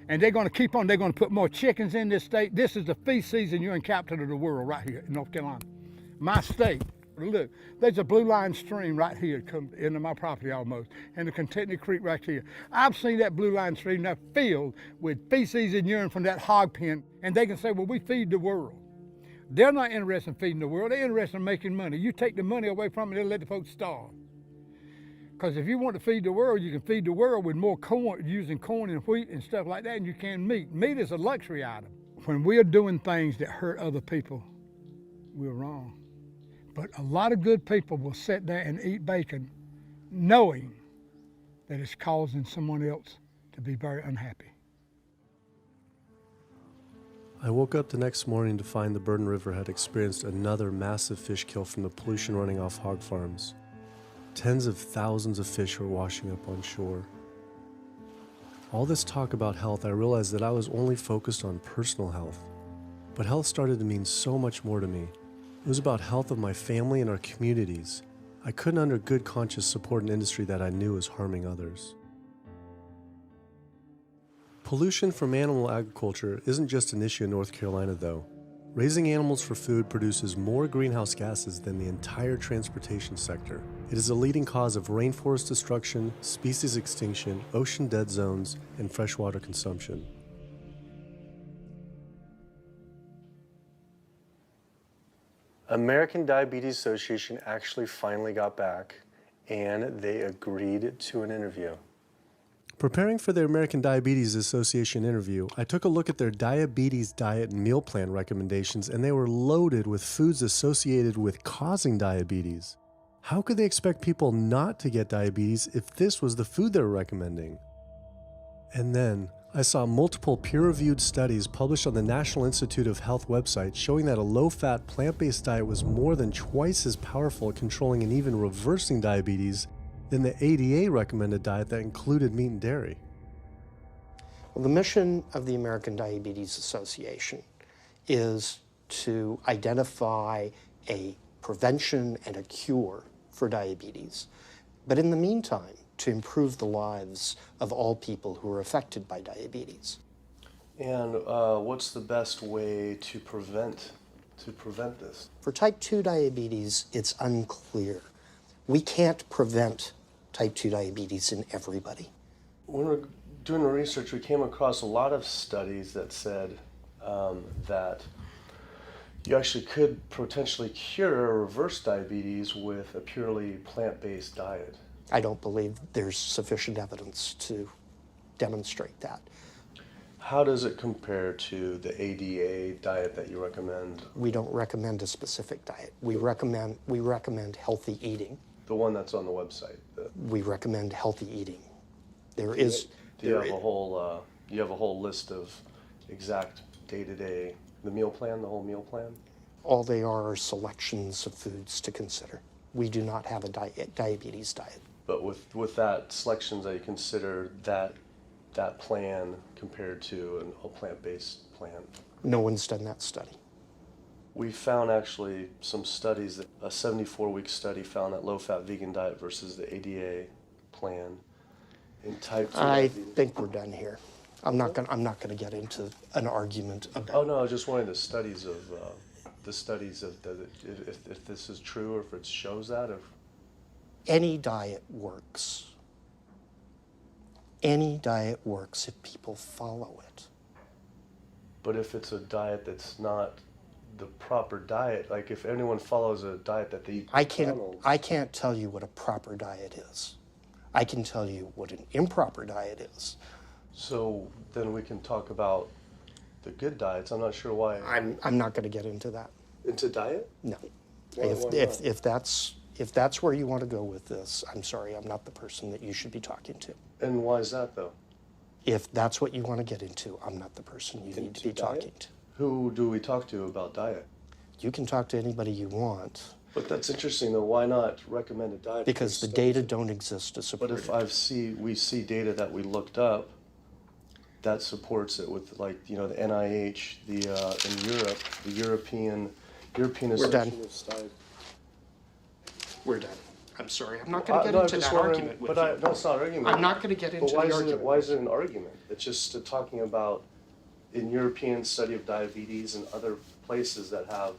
And they're going to keep on, they're going to put more chickens in this state. This is the feast season. You're in capital of the world right here in North Carolina. My state, look, there's a blue line stream right here come into my property almost, and the Contentney Creek right here. I've seen that blue line stream now filled with feces and urine from that hog pen, and they can say, well, we feed the world. They're not interested in feeding the world. They're interested in making money. You take the money away from them, they'll let the folks starve. Because if you want to feed the world, you can feed the world with more corn, using corn and wheat and stuff like that, and you can meat. Meat is a luxury item. When we're doing things that hurt other people, we're wrong. But a lot of good people will sit there and eat bacon knowing that it's causing someone else to be very unhappy. I woke up the next morning to find the Burden River had experienced another massive fish kill from the pollution running off hog farms. Tens of thousands of fish were washing up on shore. All this talk about health, I realized that I was only focused on personal health. But health started to mean so much more to me. It was about health of my family and our communities. I couldn't under good conscience support an industry that I knew was harming others. Pollution from animal agriculture isn't just an issue in North Carolina, though. Raising animals for food produces more greenhouse gases than the entire transportation sector. It is a leading cause of rainforest destruction, species extinction, ocean dead zones, and freshwater consumption. American Diabetes Association actually finally got back, and they agreed to an interview. Preparing for their American Diabetes Association interview, I took a look at their diabetes diet and meal plan recommendations, and they were loaded with foods associated with causing diabetes. How could they expect people not to get diabetes if this was the food they were recommending? And then, I saw multiple peer-reviewed studies published on the National Institute of Health website showing that a low-fat, plant-based diet was more than twice as powerful at controlling and even reversing diabetes than the ADA recommended diet that included meat and dairy. Well, the mission of the American Diabetes Association is to identify a prevention and a cure for diabetes, but in the meantime, to improve the lives of all people who are affected by diabetes. And what's the best way to prevent this? For type 2 diabetes, it's unclear. We can't prevent type 2 diabetes in everybody. When we were doing the research, we came across a lot of studies that said that you actually could potentially cure or reverse diabetes with a purely plant-based diet. I don't believe there's sufficient evidence to demonstrate that. How does it compare to the ADA diet that you recommend? We don't recommend a specific diet. We recommend healthy eating. The one that's on the website. We recommend healthy eating. Do you have a whole list of exact day-to-day, the meal plan, the whole meal plan? All they are selections of foods to consider. We do not have a diabetes diet. But with that selections, that you consider that plan compared to a plant-based plan? No one's done that study. We found actually some studies, that a 74-week study found that low-fat vegan diet versus the ADA plan in type 2 I diabetes. think we're done here. I'm not going to get into an argument about. Oh no, I was just wondering the studies of if this is true or if it shows that. Any diet works. Any diet works if people follow it. But if it's a diet that's not the proper diet, like if anyone follows a diet that they eat I can't tell you what a proper diet is. I can tell you what an improper diet is. So then we can talk about the good diets. I'm not sure why. I'm not going to get into that. Into diet? No. Why not? If that's where you want to go with this, I'm sorry, I'm not the person that you should be talking to. And why is that though? If that's what you want to get into, I'm not the person you need to be talking to. Who do we talk to about diet? You can talk to anybody you want. But that's interesting though. Why not recommend a diet? Because the data don't exist to support it. But if we see data that we looked up that supports it with, like, you know, the NIH, in Europe, the European Association of Studies. We're done. I'm sorry. I'm not going to get into that argument with you. No, it's not an argument. I'm not going to get into the argument. Why is it an argument? It's just talking about in European study of diabetes and other places that have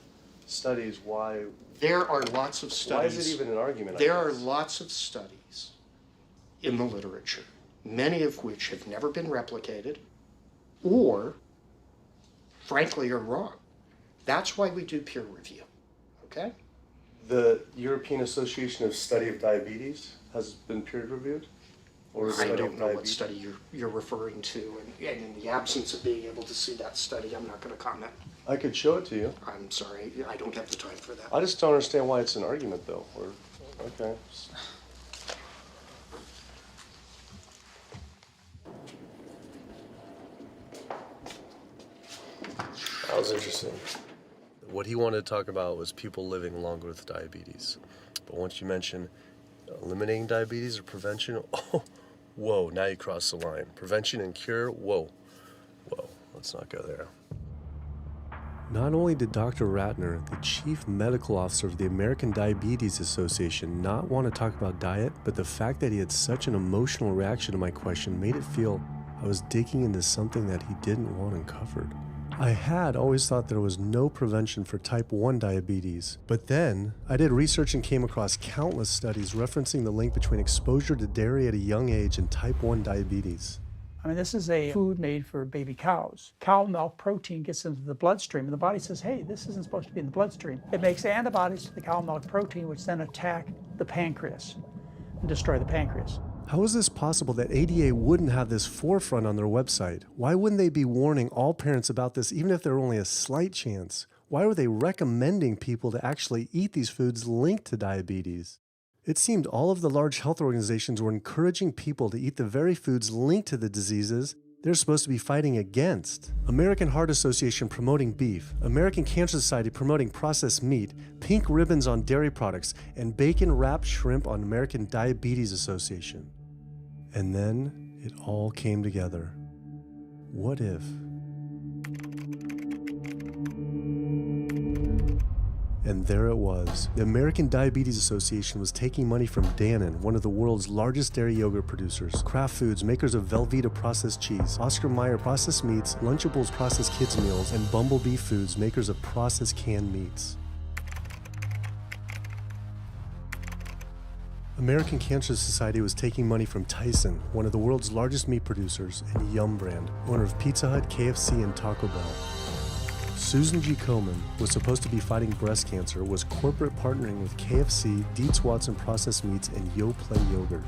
studies, why... There are lots of studies. Why is it even an argument? There are lots of studies in the literature, many of which have never been replicated or, frankly, are wrong. That's why we do peer review, okay? The European Association of Study of Diabetes has been peer reviewed? Or I don't know what study you're referring to, and in the absence of being able to see that study, I'm not going to comment. I could show it to you. I'm sorry, I don't have the time for that. I just don't understand why it's an argument, though. Okay. That was interesting. What he wanted to talk about was people living longer with diabetes. But once you mention eliminating diabetes or prevention, oh, whoa, now you cross the line. Prevention and cure, whoa, let's not go there. Not only did Dr. Ratner, the chief medical officer of the American Diabetes Association, not want to talk about diet, but the fact that he had such an emotional reaction to my question made it feel I was digging into something that he didn't want uncovered. I had always thought there was no prevention for type 1 diabetes, but then I did research and came across countless studies referencing the link between exposure to dairy at a young age and type 1 diabetes. I mean, this is a food made for baby cows. Cow milk protein gets into the bloodstream, and the body says, hey, this isn't supposed to be in the bloodstream. It makes antibodies to the cow milk protein, which then attack the pancreas and destroy the pancreas. How is this possible that ADA wouldn't have this forefront on their website? Why wouldn't they be warning all parents about this, even if there were only a slight chance? Why were they recommending people to actually eat these foods linked to diabetes? It seemed all of the large health organizations were encouraging people to eat the very foods linked to the diseases they're supposed to be fighting against. American Heart Association promoting beef, American Cancer Society promoting processed meat, pink ribbons on dairy products, and bacon-wrapped shrimp on American Diabetes Association. And then it all came together. What if? And there it was. The American Diabetes Association was taking money from Dannon, one of the world's largest dairy yogurt producers, Kraft Foods, makers of Velveeta processed cheese, Oscar Mayer processed meats, Lunchables processed kids meals, and Bumblebee Foods, makers of processed canned meats. American Cancer Society was taking money from Tyson, one of the world's largest meat producers, and Yum Brand, owner of Pizza Hut, KFC, and Taco Bell. Susan G. Komen was supposed to be fighting breast cancer, was corporate partnering with KFC, Dietz Watson Processed Meats, and Yoplait Yogurt.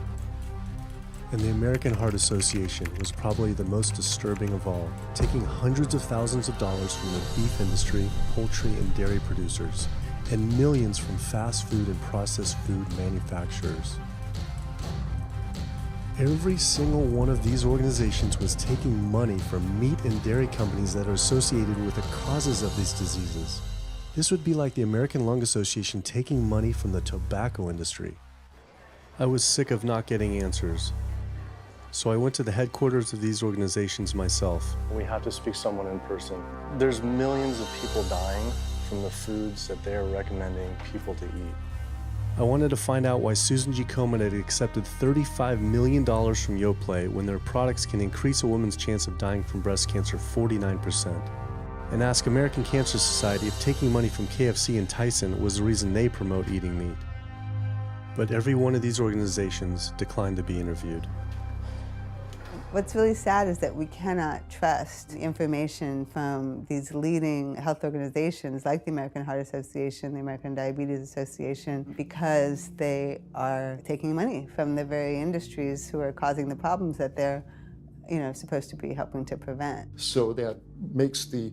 And the American Heart Association was probably the most disturbing of all, taking hundreds of thousands of dollars from the beef industry, poultry, and dairy producers, and millions from fast food and processed food manufacturers. Every single one of these organizations was taking money from meat and dairy companies that are associated with the causes of these diseases. This would be like the American Lung Association taking money from the tobacco industry. I was sick of not getting answers, so I went to the headquarters of these organizations myself. We have to speak to someone in person. There's millions of people dying from the foods that they're recommending people to eat. I wanted to find out why Susan G. Komen had accepted $35 million from Yoplait when their products can increase a woman's chance of dying from breast cancer 49%. And ask American Cancer Society if taking money from KFC and Tyson was the reason they promote eating meat. But every one of these organizations declined to be interviewed. What's really sad is that we cannot trust information from these leading health organizations like the American Heart Association, the American Diabetes Association, because they are taking money from the very industries who are causing the problems that they're supposed to be helping to prevent. So that makes the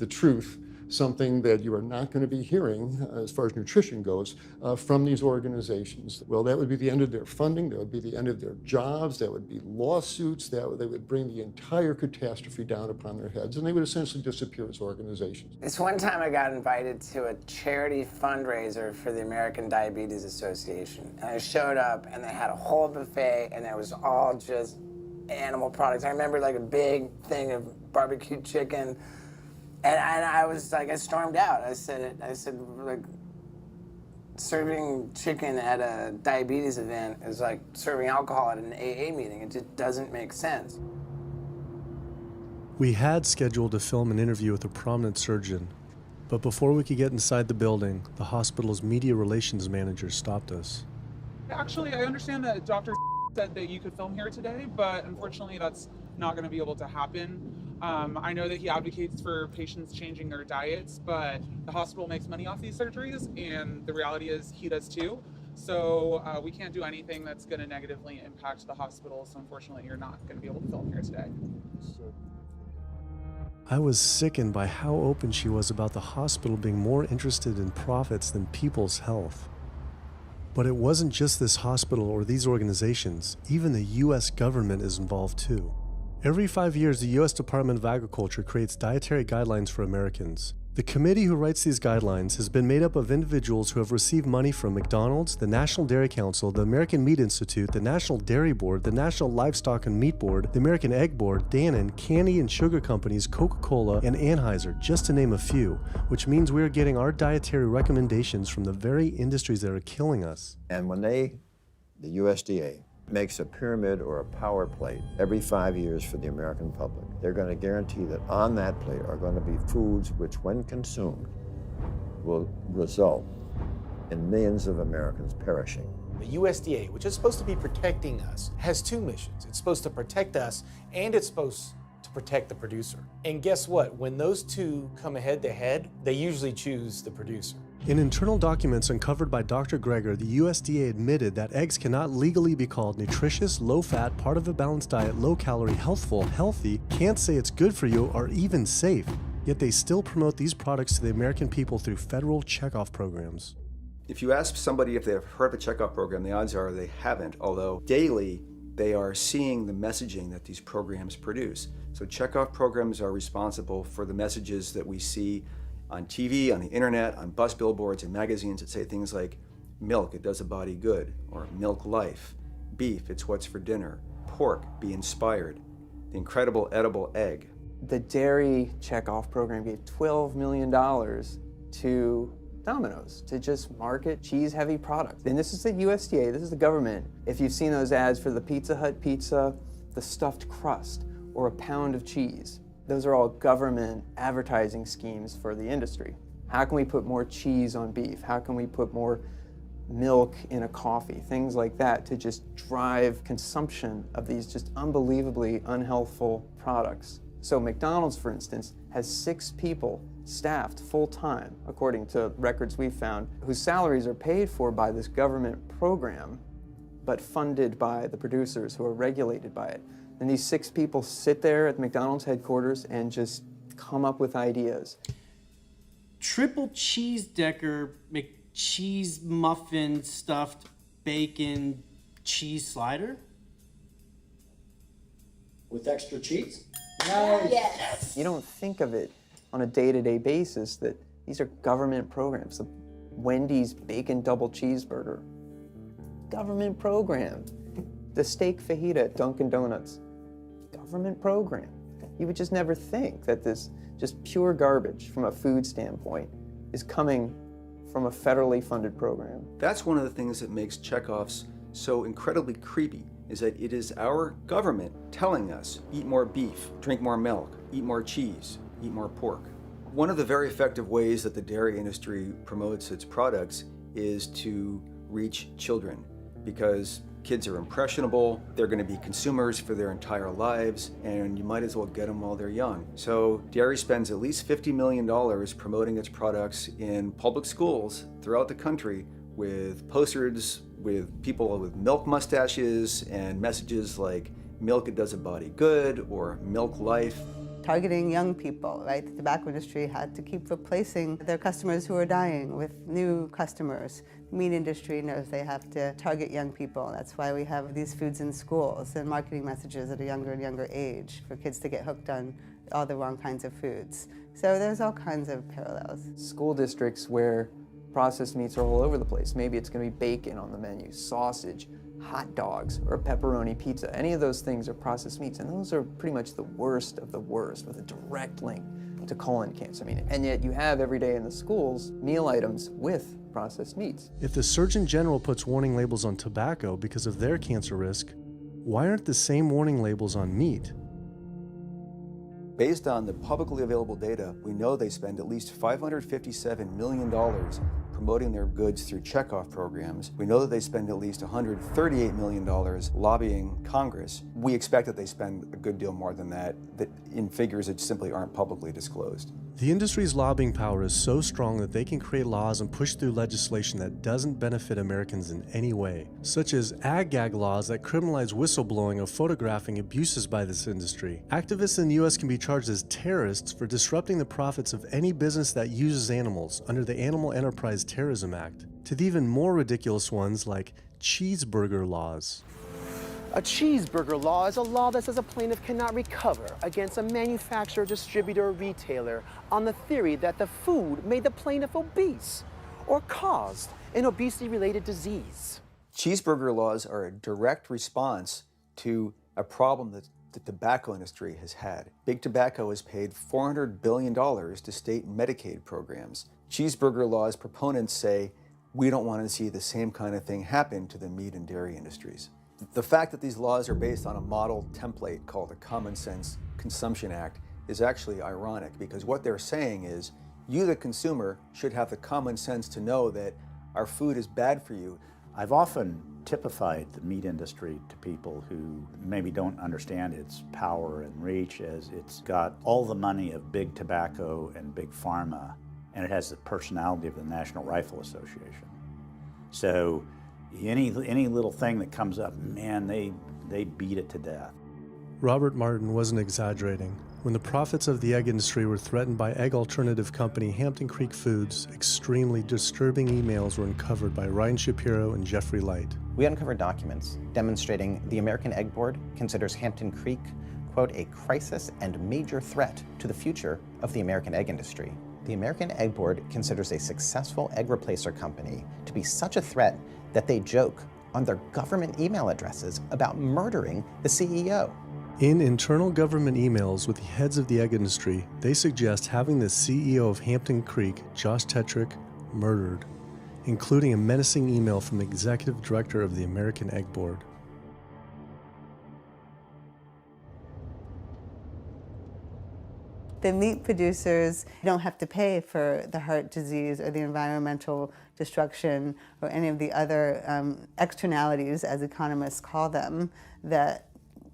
truth something that you are not going to be hearing, as far as nutrition goes, from these organizations. Well, that would be the end of their funding, that would be the end of their jobs, that would be lawsuits, they would bring the entire catastrophe down upon their heads, and they would essentially disappear as organizations. This one time I got invited to a charity fundraiser for the American Diabetes Association. And I showed up and they had a whole buffet and it was all just animal products. I remember like a big thing of barbecue chicken. And I was like, I stormed out. I said, like, serving chicken at a diabetes event is like serving alcohol at an AA meeting. It just doesn't make sense. We had scheduled to film an interview with a prominent surgeon, but before we could get inside the building, the hospital's media relations manager stopped us. Actually, I understand that Dr. said that you could film here today, but unfortunately that's not going to be able to happen. I know that he advocates for patients changing their diets, but the hospital makes money off these surgeries, and the reality is he does too. So we can't do anything that's going to negatively impact the hospital, so unfortunately you're not going to be able to film here today. I was sickened by how open she was about the hospital being more interested in profits than people's health. But it wasn't just this hospital or these organizations. Even the US government is involved too. Every 5 years, the U.S. Department of Agriculture creates dietary guidelines for Americans. The committee who writes these guidelines has been made up of individuals who have received money from McDonald's, the National Dairy Council, the American Meat Institute, the National Dairy Board, the National Livestock and Meat Board, the American Egg Board, Dannon, candy and sugar companies, Coca-Cola, and Anheuser, just to name a few, which means we are getting our dietary recommendations from the very industries that are killing us. And when the USDA, makes a pyramid or a power plate every 5 years for the American public, they're going to guarantee that on that plate are going to be foods which, when consumed, will result in millions of Americans perishing. The USDA, which is supposed to be protecting us, has two missions. It's supposed to protect us, and it's supposed to protect the producer. And guess what? When those two come head to head, they usually choose the producer. In internal documents uncovered by Dr. Greger, the USDA admitted that eggs cannot legally be called nutritious, low-fat, part of a balanced diet, low-calorie, healthful, healthy, can't say it's good for you, or even safe. Yet they still promote these products to the American people through federal checkoff programs. If you ask somebody if they've heard of a checkoff program, the odds are they haven't, although daily they are seeing the messaging that these programs produce. So checkoff programs are responsible for the messages that we see on TV, on the internet, on bus billboards and magazines that say things like, milk, it does a body good, or milk life, beef, it's what's for dinner, pork, be inspired, the incredible edible egg. The dairy checkoff program gave $12 million to Domino's to just market cheese-heavy products. And this is the USDA, this is the government. If you've seen those ads for the Pizza Hut pizza, the stuffed crust, or a pound of cheese, those are all government advertising schemes for the industry. How can we put more cheese on beef? How can we put more milk in a coffee? Things like that to just drive consumption of these just unbelievably unhealthful products. So McDonald's, for instance, has 6 people staffed full-time, according to records we've found, whose salaries are paid for by this government program, but funded by the producers who are regulated by it. And these 6 people sit there at McDonald's headquarters and just come up with ideas. Triple cheese decker McCheese muffin stuffed bacon cheese slider? With extra cheese? Nice. Yes. You don't think of it on a day-to-day basis that these are government programs. The Wendy's bacon double cheeseburger, government program. The steak fajita at Dunkin' Donuts, government program. You would just never think that this just pure garbage from a food standpoint is coming from a federally funded program. That's one of the things that makes checkoffs so incredibly creepy, is that it is our government telling us, eat more beef, drink more milk, eat more cheese, eat more pork. One of the very effective ways that the dairy industry promotes its products is to reach children because kids are impressionable, they're going to be consumers for their entire lives, and you might as well get them while they're young. So dairy spends at least $50 million promoting its products in public schools throughout the country with posters with people with milk mustaches and messages like milk it does a body good or milk life. Targeting young people, right? The tobacco industry had to keep replacing their customers who are dying with new customers. The meat industry knows they have to target young people. That's why we have these foods in schools and marketing messages at a younger and younger age for kids to get hooked on all the wrong kinds of foods. So there's all kinds of parallels. School districts where processed meats are all over the place. Maybe it's going to be bacon on the menu, sausage, hot dogs, or a pepperoni pizza. Any of those things are processed meats, and those are pretty much the worst of the worst with a direct link to colon cancer. And yet you have every day in the schools meal items with processed meats. If the Surgeon General puts warning labels on tobacco because of their cancer risk, why aren't the same warning labels on meat? Based on the publicly available data, we know they spend at least $557 million promoting their goods through checkoff programs. We know that they spend at least $138 million lobbying Congress. We expect that they spend a good deal more than that in figures that simply aren't publicly disclosed. The industry's lobbying power is so strong that they can create laws and push through legislation that doesn't benefit Americans in any way, such as ag-gag laws that criminalize whistleblowing or photographing abuses by this industry. Activists in the U.S. can be charged as terrorists for disrupting the profits of any business that uses animals under the Animal Enterprise Terrorism Act, to the even more ridiculous ones like cheeseburger laws. A cheeseburger law is a law that says a plaintiff cannot recover against a manufacturer, distributor, or retailer on the theory that the food made the plaintiff obese or caused an obesity-related disease. Cheeseburger laws are a direct response to a problem that the tobacco industry has had. Big Tobacco has paid $400 billion to state Medicaid programs. Cheeseburger laws proponents say, we don't want to see the same kind of thing happen to the meat and dairy industries. The fact that these laws are based on a model template called the Common Sense Consumption Act is actually ironic, because what they're saying is you, the consumer, should have the common sense to know that our food is bad for you. I've often typified the meat industry to people who maybe don't understand its power and reach, as it's got all the money of big tobacco and big pharma, and it has the personality of the National Rifle Association. So any little thing that comes up, man, they beat it to death. Robert Martin wasn't exaggerating. When the profits of the egg industry were threatened by egg alternative company Hampton Creek Foods, extremely disturbing emails were uncovered by Ryan Shapiro and Jeffrey Light. We uncovered documents demonstrating the American Egg Board considers Hampton Creek, quote, a crisis and major threat to the future of the American egg industry. The American Egg Board considers a successful egg replacer company to be such a threat that they joke on their government email addresses about murdering the CEO. In internal government emails with the heads of the egg industry, they suggest having the CEO of Hampton Creek, Josh Tetrick, murdered, including a menacing email from the executive director of the American Egg Board. The meat producers don't have to pay for the heart disease or the environmental destruction or any of the other externalities, as economists call them, that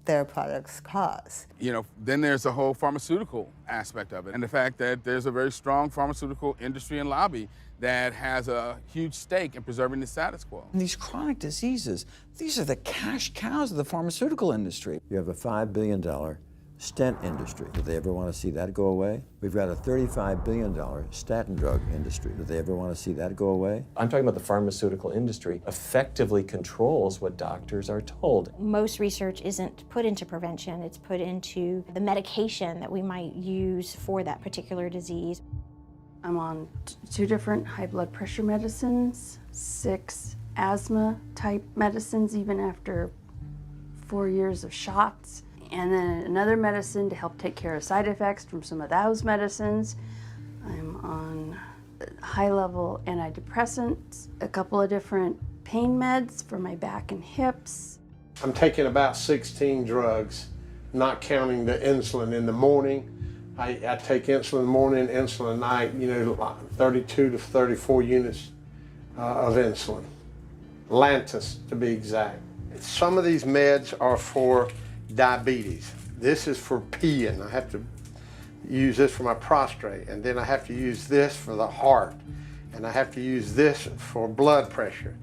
their products cause. You know, then there's the whole pharmaceutical aspect of it, and the fact that there's a very strong pharmaceutical industry and lobby that has a huge stake in preserving the status quo. And these chronic diseases, these are the cash cows of the pharmaceutical industry. You have a $5 billion stent industry. Do they ever want to see that go away? We've got a $35 billion statin drug industry. Do they ever want to see that go away? I'm talking about the pharmaceutical industry effectively controls what doctors are told. Most research isn't put into prevention, it's put into the medication that we might use for that particular disease. I'm on 2 different high blood pressure medicines, 6 asthma type medicines, even after 4 years of shots. And then another medicine to help take care of side effects from some of those medicines. I'm on high-level antidepressants, a couple of different pain meds for my back and hips. I'm taking about 16 drugs, not counting the insulin in the morning. I take insulin morning, insulin night, 32 to 34 units of insulin. Lantus to be exact. Some of these meds are for diabetes. This is for peeing. I have to use this for my prostate, and then I have to use this for the heart, and I have to use this for blood pressure.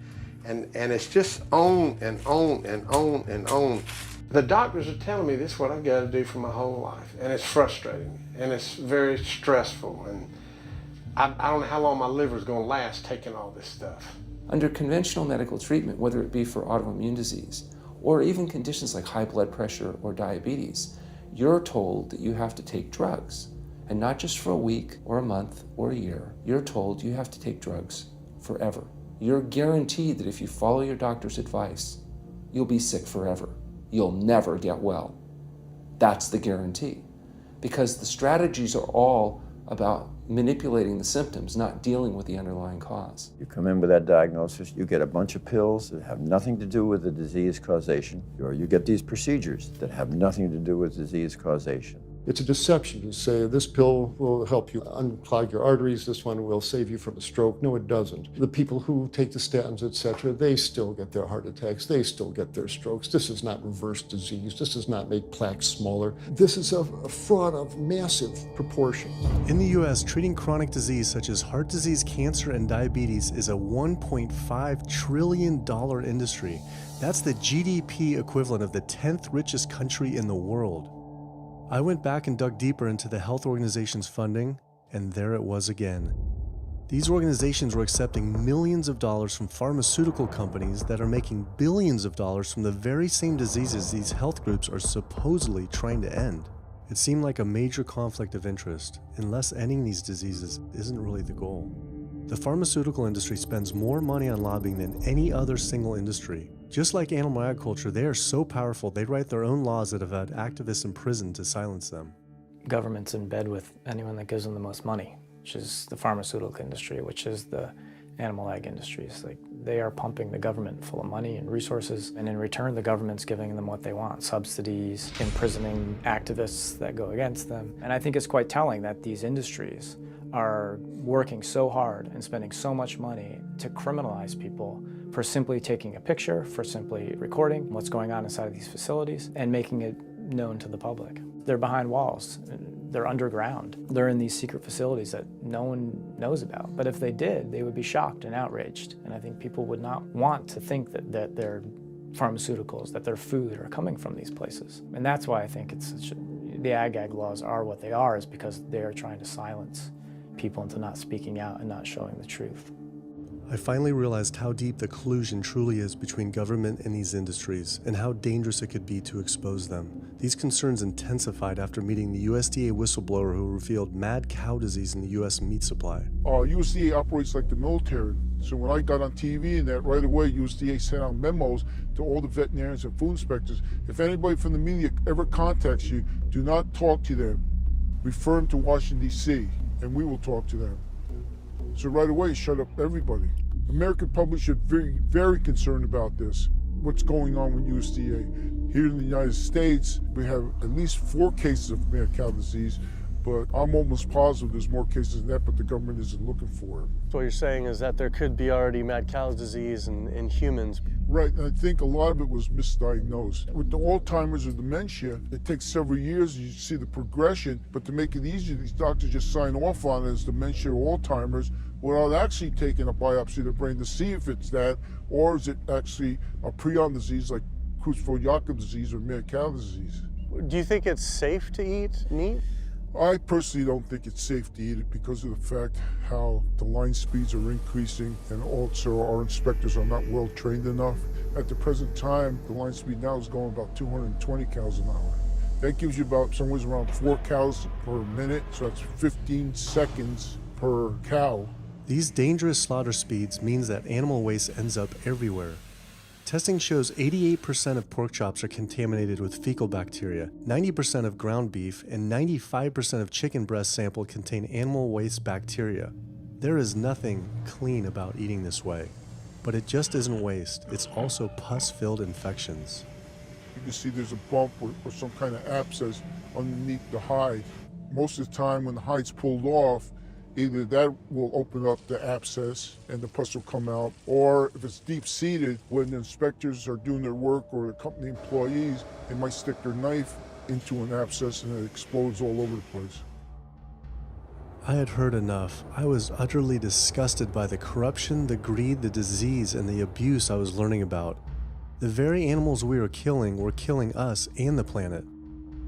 And it's just on and on and on and on. The doctors are telling me this is what I've got to do for my whole life, and it's frustrating, and it's very stressful, and I don't know how long my liver's going to last taking all this stuff. Under conventional medical treatment, whether it be for autoimmune disease or even conditions like high blood pressure or diabetes, you're told that you have to take drugs. And not just for a week or a month or a year. You're told you have to take drugs forever. You're guaranteed that if you follow your doctor's advice, you'll be sick forever. You'll never get well. That's the guarantee. Because the strategies are all about manipulating the symptoms, not dealing with the underlying cause. You come in with that diagnosis, you get a bunch of pills that have nothing to do with the disease causation, or you get these procedures that have nothing to do with disease causation. It's a deception to say this pill will help you unclog your arteries, this one will save you from a stroke. No, it doesn't. The people who take the statins, etc., they still get their heart attacks, they still get their strokes. This does not reverse disease. This does not make plaques smaller. This is a fraud of massive proportions. In the US, treating chronic disease such as heart disease, cancer, and diabetes is a $1.5 trillion industry. That's the GDP equivalent of the 10th richest country in the world. I went back and dug deeper into the health organization's funding, and there it was again. These organizations were accepting millions of dollars from pharmaceutical companies that are making billions of dollars from the very same diseases these health groups are supposedly trying to end. It seemed like a major conflict of interest, unless ending these diseases isn't really the goal. The pharmaceutical industry spends more money on lobbying than any other single industry. Just like animal agriculture, they are so powerful they write their own laws that have had activists imprisoned to silence them. Government's in bed with anyone that gives them the most money, which is the pharmaceutical industry, which is the animal ag industries. Like, they are pumping the government full of money and resources, and in return the government's giving them what they want: subsidies, imprisoning activists that go against them. And I think it's quite telling that these industries are working so hard and spending so much money to criminalize people for simply taking a picture, for simply recording what's going on inside of these facilities and making it known to the public. They're behind walls, they're underground, they're in these secret facilities that no one knows about. But if they did, they would be shocked and outraged. And I think people would not want to think that their pharmaceuticals, that their food are coming from these places. And that's why I think the ag laws are what they are, is because they are trying to silence people into not speaking out and not showing the truth. I finally realized how deep the collusion truly is between government and these industries, and how dangerous it could be to expose them. These concerns intensified after meeting the USDA whistleblower who revealed mad cow disease in the US meat supply. USDA operates like the military. So when I got on TV and that, right away USDA sent out memos to all the veterinarians and food inspectors. If anybody from the media ever contacts you, do not talk to them. Refer them to Washington, D.C., and we will talk to them. So right away, shut up everybody. American public should be very concerned about this. What's going on with USDA? Here in the United States, we have at least 4 cases of mad cow disease, but I'm almost positive there's more cases than that, but the government isn't looking for it. So what you're saying is that there could be already mad cow disease in humans. Right, and I think a lot of it was misdiagnosed. With the Alzheimer's or dementia, it takes several years, you see the progression, but to make it easier, these doctors just sign off on it as dementia or Alzheimer's without actually taking a biopsy of the brain to see if it's that, or is it actually a prion disease like Creutzfeldt-Jakob disease or mad cow disease. Do you think it's safe to eat meat? I personally don't think it's safe to eat it because of the fact how the line speeds are increasing, and also our inspectors are not well trained enough. At the present time, the line speed now is going about 220 cows an hour. That gives you about somewhere around 4 cows per minute, so that's 15 seconds per cow. These dangerous slaughter speeds means that animal waste ends up everywhere. Testing shows 88% of pork chops are contaminated with fecal bacteria, 90% of ground beef, and 95% of chicken breast sample contain animal waste bacteria. There is nothing clean about eating this way. But it just isn't waste, it's also pus-filled infections. You can see there's a bump or some kind of abscess underneath the hide. Most of the time when the hide's pulled off, Either that will open up the abscess and the pus will come out, or if it's deep-seated, when the inspectors are doing their work or the company employees, they might stick their knife into an abscess and it explodes all over the place. I had heard enough. I was utterly disgusted by the corruption, the greed, the disease, and the abuse I was learning about. The very animals we were killing us and the planet.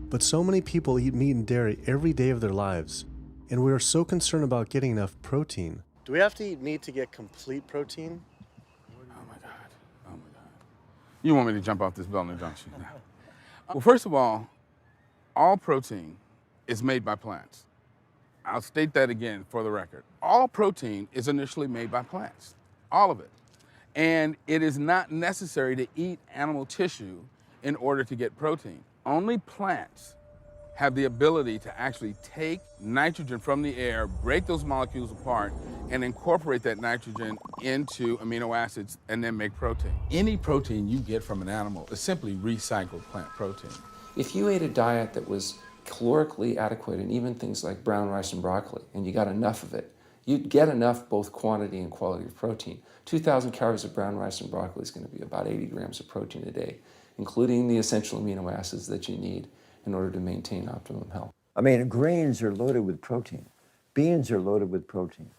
But so many people eat meat and dairy every day of their lives, and we are so concerned about getting enough protein. Do we have to eat meat to get complete protein? Oh my God. You want me to jump off this building, don't you? No. Well, first of all protein is made by plants. I'll state that again for the record. All protein is initially made by plants, all of it. And it is not necessary to eat animal tissue in order to get protein. Only plants have the ability to actually take nitrogen from the air, break those molecules apart, and incorporate that nitrogen into amino acids and then make protein. Any protein you get from an animal is simply recycled plant protein. If you ate a diet that was calorically adequate, and even things like brown rice and broccoli, and you got enough of it, you'd get enough both quantity and quality of protein. 2,000 calories of brown rice and broccoli is going to be about 80 grams of protein a day, including the essential amino acids that you need in order to maintain optimum health. I mean, grains are loaded with protein. Beans are loaded with protein.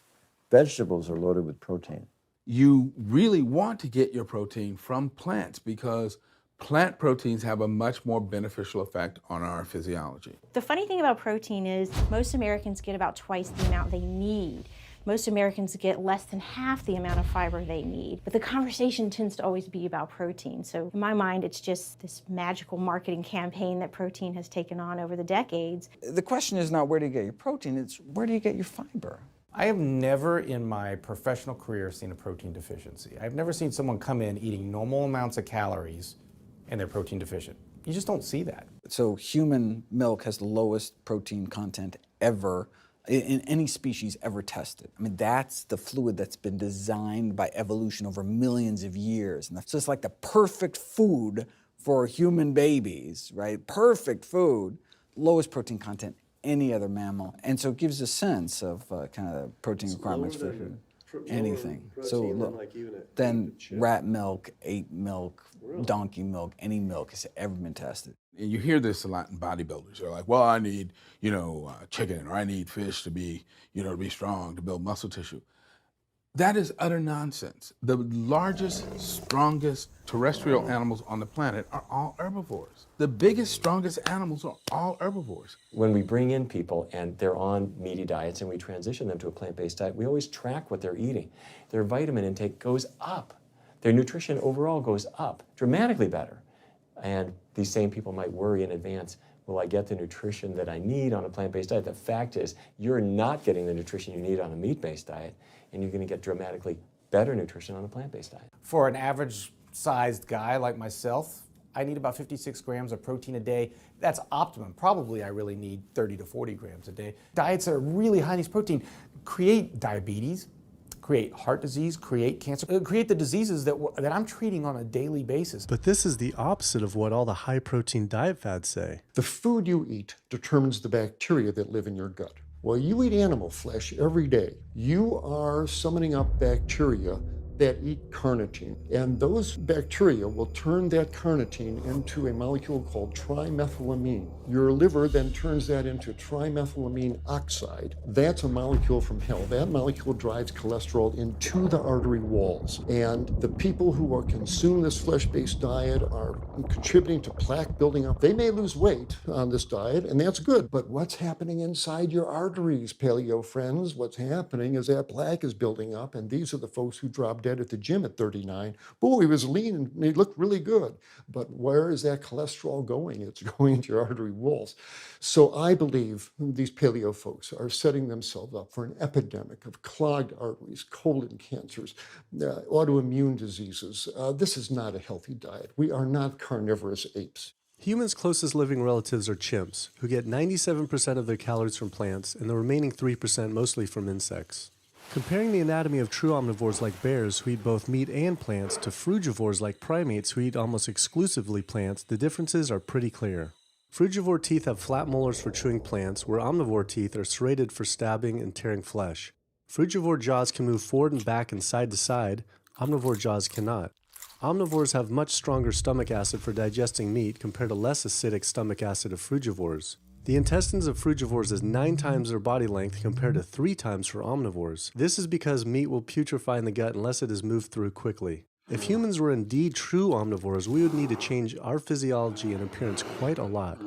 Vegetables are loaded with protein. You really want to get your protein from plants because plant proteins have a much more beneficial effect on our physiology. The funny thing about protein is most Americans get about twice the amount they need. Most Americans get less than half the amount of fiber they need. But the conversation tends to always be about protein. So in my mind, it's just this magical marketing campaign that protein has taken on over the decades. The question is not where do you get your protein, it's where do you get your fiber? I have never in my professional career seen a protein deficiency. I've never seen someone come in eating normal amounts of calories and they're protein deficient. You just don't see that. So human milk has the lowest protein content ever in any species ever tested. I mean, that's the fluid that's been designed by evolution over millions of years. And that's just like the perfect food for human babies, right? Perfect food, lowest protein content any other mammal. And so it gives a sense of kind of protein requirements for food. Anything. So look, then rat milk, ape milk, donkey milk, any milk has ever been tested. And you hear this a lot in bodybuilders. They're like, well, I need, chicken, or I need fish to be, to be strong, to build muscle tissue. That is utter nonsense. The largest, strongest terrestrial animals on the planet are all herbivores. The biggest, strongest animals are all herbivores. When we bring in people and they're on meaty diets and we transition them to a plant-based diet, we always track what they're eating. Their vitamin intake goes up. Their nutrition overall goes up, dramatically better. And these same people might worry in advance, will I get the nutrition that I need on a plant-based diet? The fact is, you're not getting the nutrition you need on a meat-based diet, and you're going to get dramatically better nutrition on a plant-based diet. For an average-sized guy like myself, I need about 56 grams of protein a day. That's optimum. Probably I really need 30 to 40 grams a day. Diets that are really high in these protein create diabetes, create heart disease, create cancer, create the diseases that I'm treating on a daily basis. But this is the opposite of what all the high-protein diet fads say. The food you eat determines the bacteria that live in your gut. Well, you eat animal flesh every day. You are summoning up bacteria that eat carnitine. And those bacteria will turn that carnitine into a molecule called trimethylamine. Your liver then turns that into trimethylamine oxide. That's a molecule from hell. That molecule drives cholesterol into the artery walls. And the people who are consuming this flesh-based diet are contributing to plaque building up. They may lose weight on this diet, and that's good. But what's happening inside your arteries, paleo friends? What's happening is that plaque is building up, and these are the folks who drop dead at the gym at 39. Boy, he was lean and he looked really good. But where is that cholesterol going? It's going into your artery walls. So I believe these paleo folks are setting themselves up for an epidemic of clogged arteries, colon cancers, autoimmune diseases. This is not a healthy diet. We are not carnivorous apes. Humans' closest living relatives are chimps, who get 97% of their calories from plants and the remaining 3% mostly from insects. Comparing the anatomy of true omnivores like bears, who eat both meat and plants, to frugivores like primates, who eat almost exclusively plants, the differences are pretty clear. Frugivore teeth have flat molars for chewing plants, where omnivore teeth are serrated for stabbing and tearing flesh. Frugivore jaws can move forward and back and side to side. Omnivore jaws cannot. Omnivores have much stronger stomach acid for digesting meat compared to less acidic stomach acid of frugivores. The intestines of frugivores is 9 times their body length compared to 3 times for omnivores. This is because meat will putrefy in the gut unless it is moved through quickly. If humans were indeed true omnivores, we would need to change our physiology and appearance quite a lot.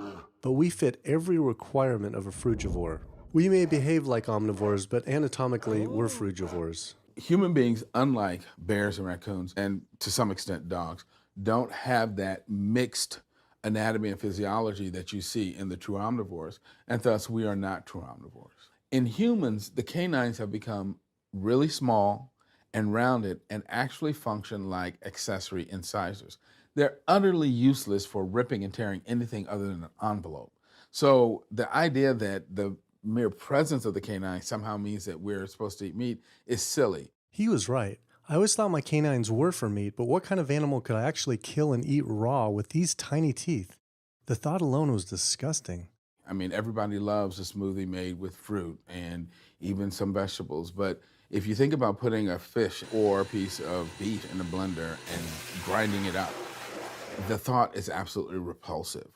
But we fit every requirement of a frugivore. We may behave like omnivores, but anatomically, we're frugivores. Human beings, unlike bears and raccoons, and to some extent dogs, don't have that mixed anatomy and physiology that you see in the true omnivores, and thus we are not true omnivores. In humans, the canines have become really small and rounded and actually function like accessory incisors. They're utterly useless for ripping and tearing anything other than an envelope. So the idea that the mere presence of the canine somehow means that we're supposed to eat meat is silly. He was right. I always thought my canines were for meat, but what kind of animal could I actually kill and eat raw with these tiny teeth? The thought alone was disgusting. I mean, everybody loves a smoothie made with fruit and even some vegetables, but if you think about putting a fish or a piece of beef in a blender and grinding it up, the thought is absolutely repulsive.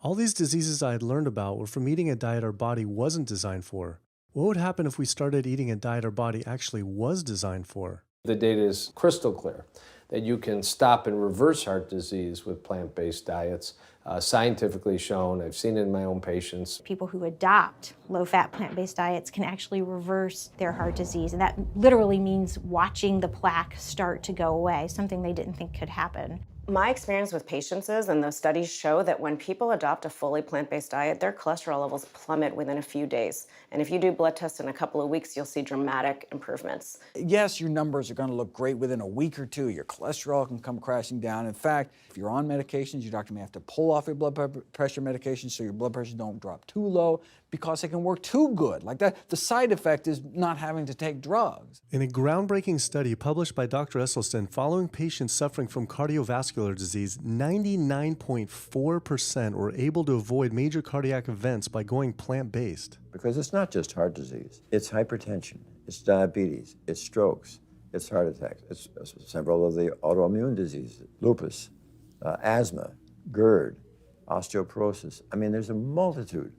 All these diseases I had learned about were from eating a diet our body wasn't designed for. What would happen if we started eating a diet our body actually was designed for? The data is crystal clear that you can stop and reverse heart disease with plant-based diets. Scientifically shown, I've seen it in my own patients. People who adopt low-fat plant-based diets can actually reverse their heart disease, and that literally means watching the plaque start to go away, something they didn't think could happen. My experience with patients is, and those studies show, that when people adopt a fully plant-based diet, their cholesterol levels plummet within a few days. And if you do blood tests in a couple of weeks, you'll see dramatic improvements. Yes, your numbers are going to look great within a week or two. Your cholesterol can come crashing down. In fact, if you're on medications, your doctor may have to pull off your blood pressure medication so your blood pressure don't drop too low because it can work too good. Like that, the side effect is not having to take drugs. In a groundbreaking study published by Dr. Esselstyn following patients suffering from cardiovascular disease, 99.4% were able to avoid major cardiac events by going plant-based. Because it's not just heart disease. It's hypertension, it's diabetes, it's strokes, it's heart attacks, it's several of the autoimmune diseases, lupus, asthma, GERD, osteoporosis. I mean, there's a multitude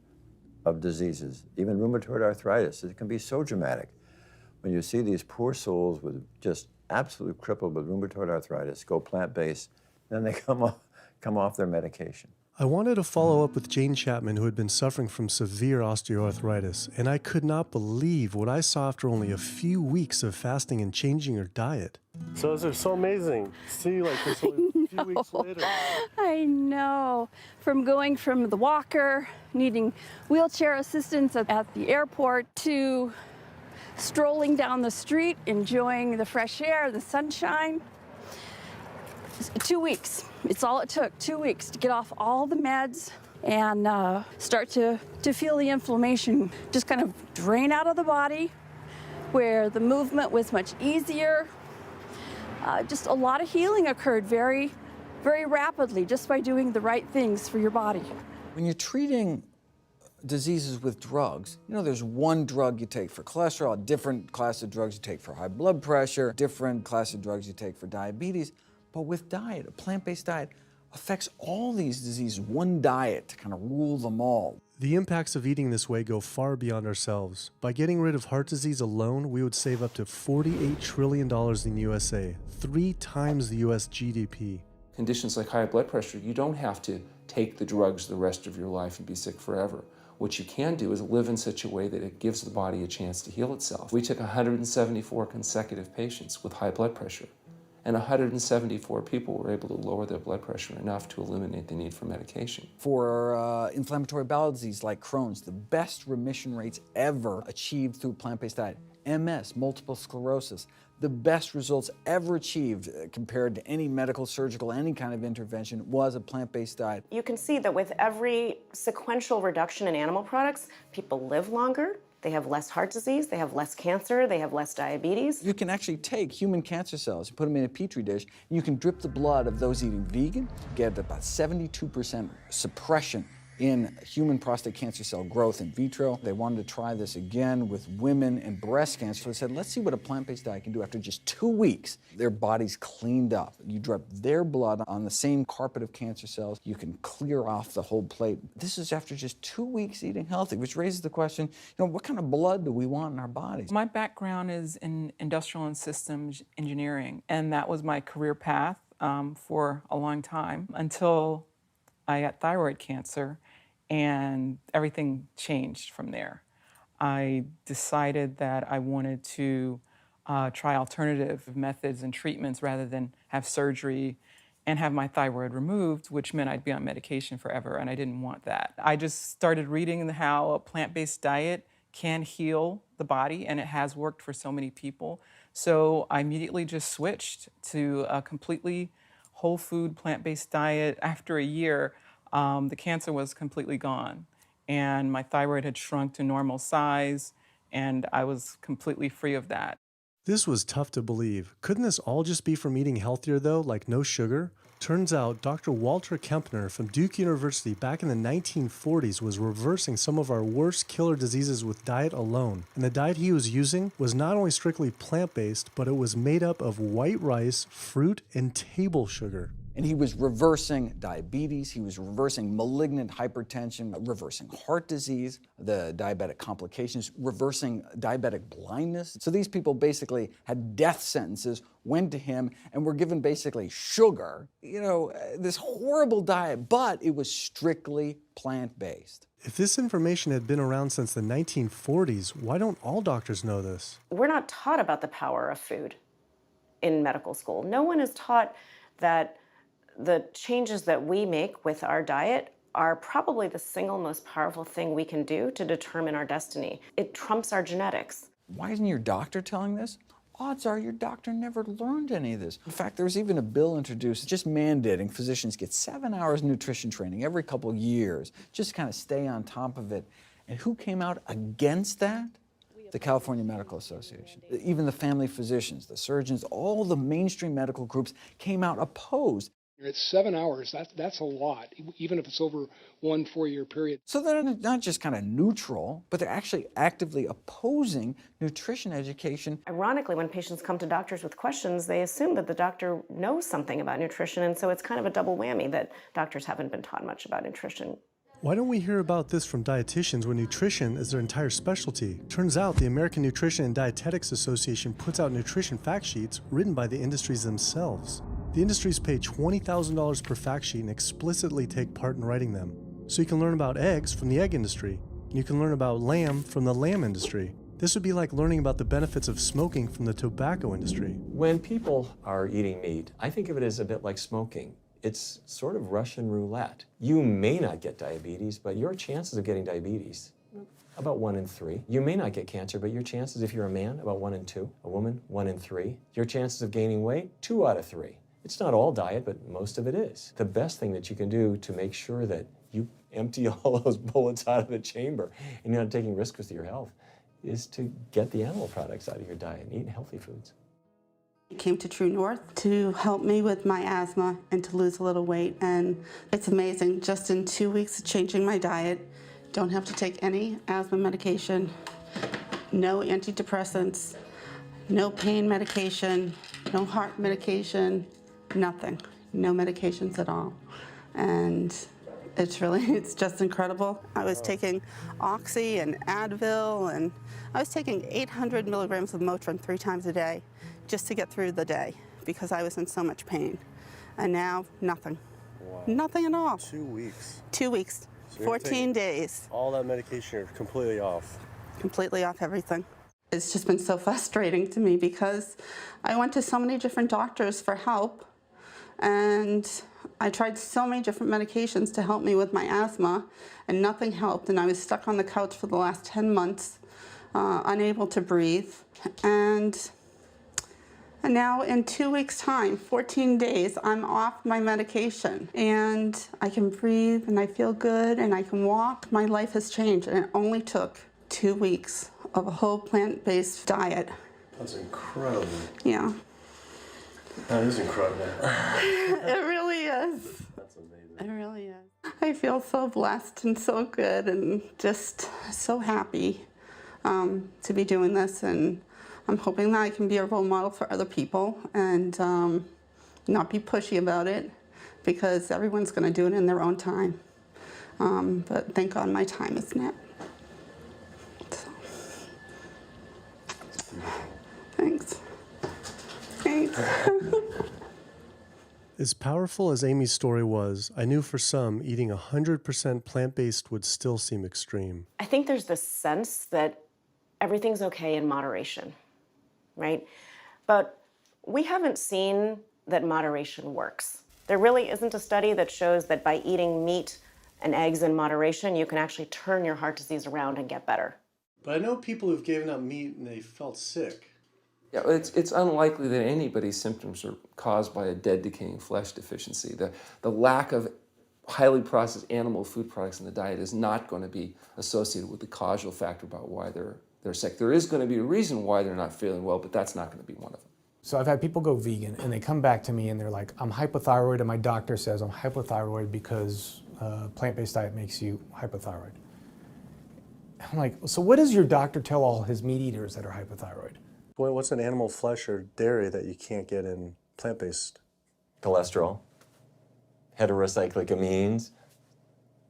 of diseases, even rheumatoid arthritis. It can be so dramatic. When you see these poor souls with just absolutely crippled with rheumatoid arthritis go plant-based, then they come off their medication. I wanted to follow up with Jane Chapman, who had been suffering from severe osteoarthritis, and I could not believe what I saw after only a few weeks of fasting and changing her diet. So it's so amazing to see like this only a few weeks later. I know. From going from the walker, needing wheelchair assistance at the airport, to strolling down the street, enjoying the fresh air, the sunshine. 2 weeks. It's all it took, 2 weeks to get off all the meds and start to feel the inflammation just kind of drain out of the body, where the movement was much easier. Just a lot of healing occurred very, very rapidly just by doing the right things for your body. When you're treating diseases with drugs, you know, there's one drug you take for cholesterol, a different class of drugs you take for high blood pressure, different class of drugs you take for diabetes. But with diet, a plant-based diet affects all these diseases, one diet to kind of rule them all. The impacts of eating this way go far beyond ourselves. By getting rid of heart disease alone, we would save up to $48 trillion in the USA, 3 times the US GDP. Conditions like high blood pressure, you don't have to take the drugs the rest of your life and be sick forever. What you can do is live in such a way that it gives the body a chance to heal itself. We took 174 consecutive patients with high blood pressure, and 174 people were able to lower their blood pressure enough to eliminate the need for medication. For inflammatory bowel disease like Crohn's, the best remission rates ever achieved through plant-based diet. MS, multiple sclerosis, the best results ever achieved compared to any medical, surgical, any kind of intervention was a plant-based diet. You can see that with every sequential reduction in animal products, people live longer, they have less heart disease, they have less cancer, they have less diabetes. You can actually take human cancer cells, you put them in a petri dish, and you can drip the blood of those eating vegan, get about 72% suppression in human prostate cancer cell growth in vitro. They wanted to try this again with women and breast cancer. So they said, let's see what a plant-based diet can do. After just 2 weeks, their bodies cleaned up. You drop their blood on the same carpet of cancer cells. You can clear off the whole plate. This is after just 2 weeks eating healthy, which raises the question, what kind of blood do we want in our bodies? My background is in industrial and systems engineering, and that was my career path for a long time until I got thyroid cancer, and everything changed from there. I decided that I wanted to try alternative methods and treatments rather than have surgery and have my thyroid removed, which meant I'd be on medication forever, and I didn't want that. I just started reading how a plant-based diet can heal the body, and it has worked for so many people. So I immediately just switched to a completely whole food plant-based diet. After a year, the cancer was completely gone, and my thyroid had shrunk to normal size, and I was completely free of that. This was tough to believe. Couldn't this all just be from eating healthier though, like no sugar? Turns out Dr. Walter Kempner from Duke University back in the 1940s was reversing some of our worst killer diseases with diet alone. And the diet he was using was not only strictly plant-based, but it was made up of white rice, fruit, and table sugar. And he was reversing diabetes, he was reversing malignant hypertension, reversing heart disease, the diabetic complications, reversing diabetic blindness. So these people basically had death sentences, went to him, and were given basically sugar, this horrible diet, but it was strictly plant-based. If this information had been around since the 1940s, why don't all doctors know this? We're not taught about the power of food in medical school. No one is taught that the changes that we make with our diet are probably the single most powerful thing we can do to determine our destiny. It trumps our genetics. Why isn't your doctor telling this? Odds are your doctor never learned any of this. In fact, there was even a bill introduced just mandating physicians get 7 hours nutrition training every couple years, just to kind of stay on top of it. And who came out against that? The California Medical Association. Even the family physicians, the surgeons, all the mainstream medical groups came out opposed. It's 7 hours, that's a lot, even if it's over 1 4-year period. So they're not just kind of neutral, but they're actually actively opposing nutrition education. Ironically, when patients come to doctors with questions, they assume that the doctor knows something about nutrition, and so it's kind of a double whammy that doctors haven't been taught much about nutrition. Why don't we hear about this from dietitians when nutrition is their entire specialty? Turns out the American Nutrition and Dietetics Association puts out nutrition fact sheets written by the industries themselves. The industries pay $20,000 per fact sheet and explicitly take part in writing them. So you can learn about eggs from the egg industry, and you can learn about lamb from the lamb industry. This would be like learning about the benefits of smoking from the tobacco industry. When people are eating meat, I think of it as a bit like smoking. It's sort of Russian roulette. You may not get diabetes, but your chances of getting diabetes, about 1 in 3. You may not get cancer, but your chances, if you're a man, about 1 in 2. A woman, 1 in 3. Your chances of gaining weight, 2 out of 3. It's not all diet, but most of it is. The best thing that you can do to make sure that you empty all those bullets out of the chamber and you're not taking risks with your health is to get the animal products out of your diet and eat healthy foods. I came to True North to help me with my asthma and to lose a little weight, and it's amazing. Just in 2 weeks of changing my diet, don't have to take any asthma medication, no antidepressants, no pain medication, no heart medication, nothing, no medications at all. And it's just incredible. I was taking Oxy and Advil, and I was taking 800 milligrams of Motrin 3 times a day just to get through the day because I was in so much pain. And now, nothing. Wow. Nothing at all. 2 weeks. 2 weeks, So 14 days. All that medication, you're completely off. Completely off everything. It's just been so frustrating to me because I went to so many different doctors for help, and I tried so many different medications to help me with my asthma, and nothing helped, and I was stuck on the couch for the last 10 months, unable to breathe. And now in 2 weeks' time, 14 days, I'm off my medication, and I can breathe, and I feel good, and I can walk. My life has changed, and it only took 2 weeks of a whole plant-based diet. That's incredible. Yeah. That is incredible. It really is. That's amazing. It really is. I feel so blessed and so good and just so happy to be doing this, and I'm hoping that I can be a role model for other people and not be pushy about it, because everyone's going to do it in their own time. But thank God my time is now. So. Thanks. Thanks. As powerful as Amy's story was, I knew for some, eating 100% plant-based would still seem extreme. I think there's this sense that everything's okay in moderation, right? But we haven't seen that moderation works. There really isn't a study that shows that by eating meat and eggs in moderation, you can actually turn your heart disease around and get better. But I know people who've given up meat and they felt sick. Yeah, it's unlikely that anybody's symptoms are caused by a dead, decaying flesh deficiency. The lack of highly processed animal food products in the diet is not going to be associated with the causal factor about why they're sick. There is going to be a reason why they're not feeling well, but that's not going to be one of them. So I've had people go vegan and they come back to me and they're like, I'm hypothyroid and my doctor says I'm hypothyroid because plant-based diet makes you hypothyroid. I'm like, so what does your doctor tell all his meat eaters that are hypothyroid? What's an animal flesh or dairy that you can't get in plant-based? Cholesterol, heterocyclic amines,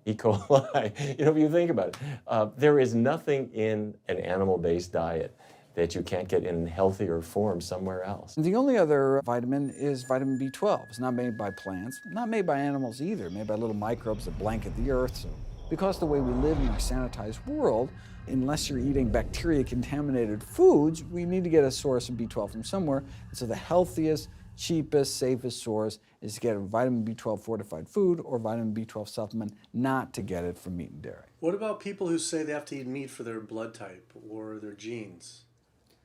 E. coli. You know, if you think about it, there is nothing in an animal-based diet that you can't get in healthier form somewhere else. The only other vitamin is vitamin B12. It's not made by plants, not made by animals either, made by little microbes that blanket the earth. So because the way we live in our sanitized world, unless you're eating bacteria-contaminated foods, we need to get a source of B12 from somewhere. And so the healthiest, cheapest, safest source is to get a vitamin B12 fortified food or vitamin B12 supplement, not to get it from meat and dairy. What about people who say they have to eat meat for their blood type or their genes?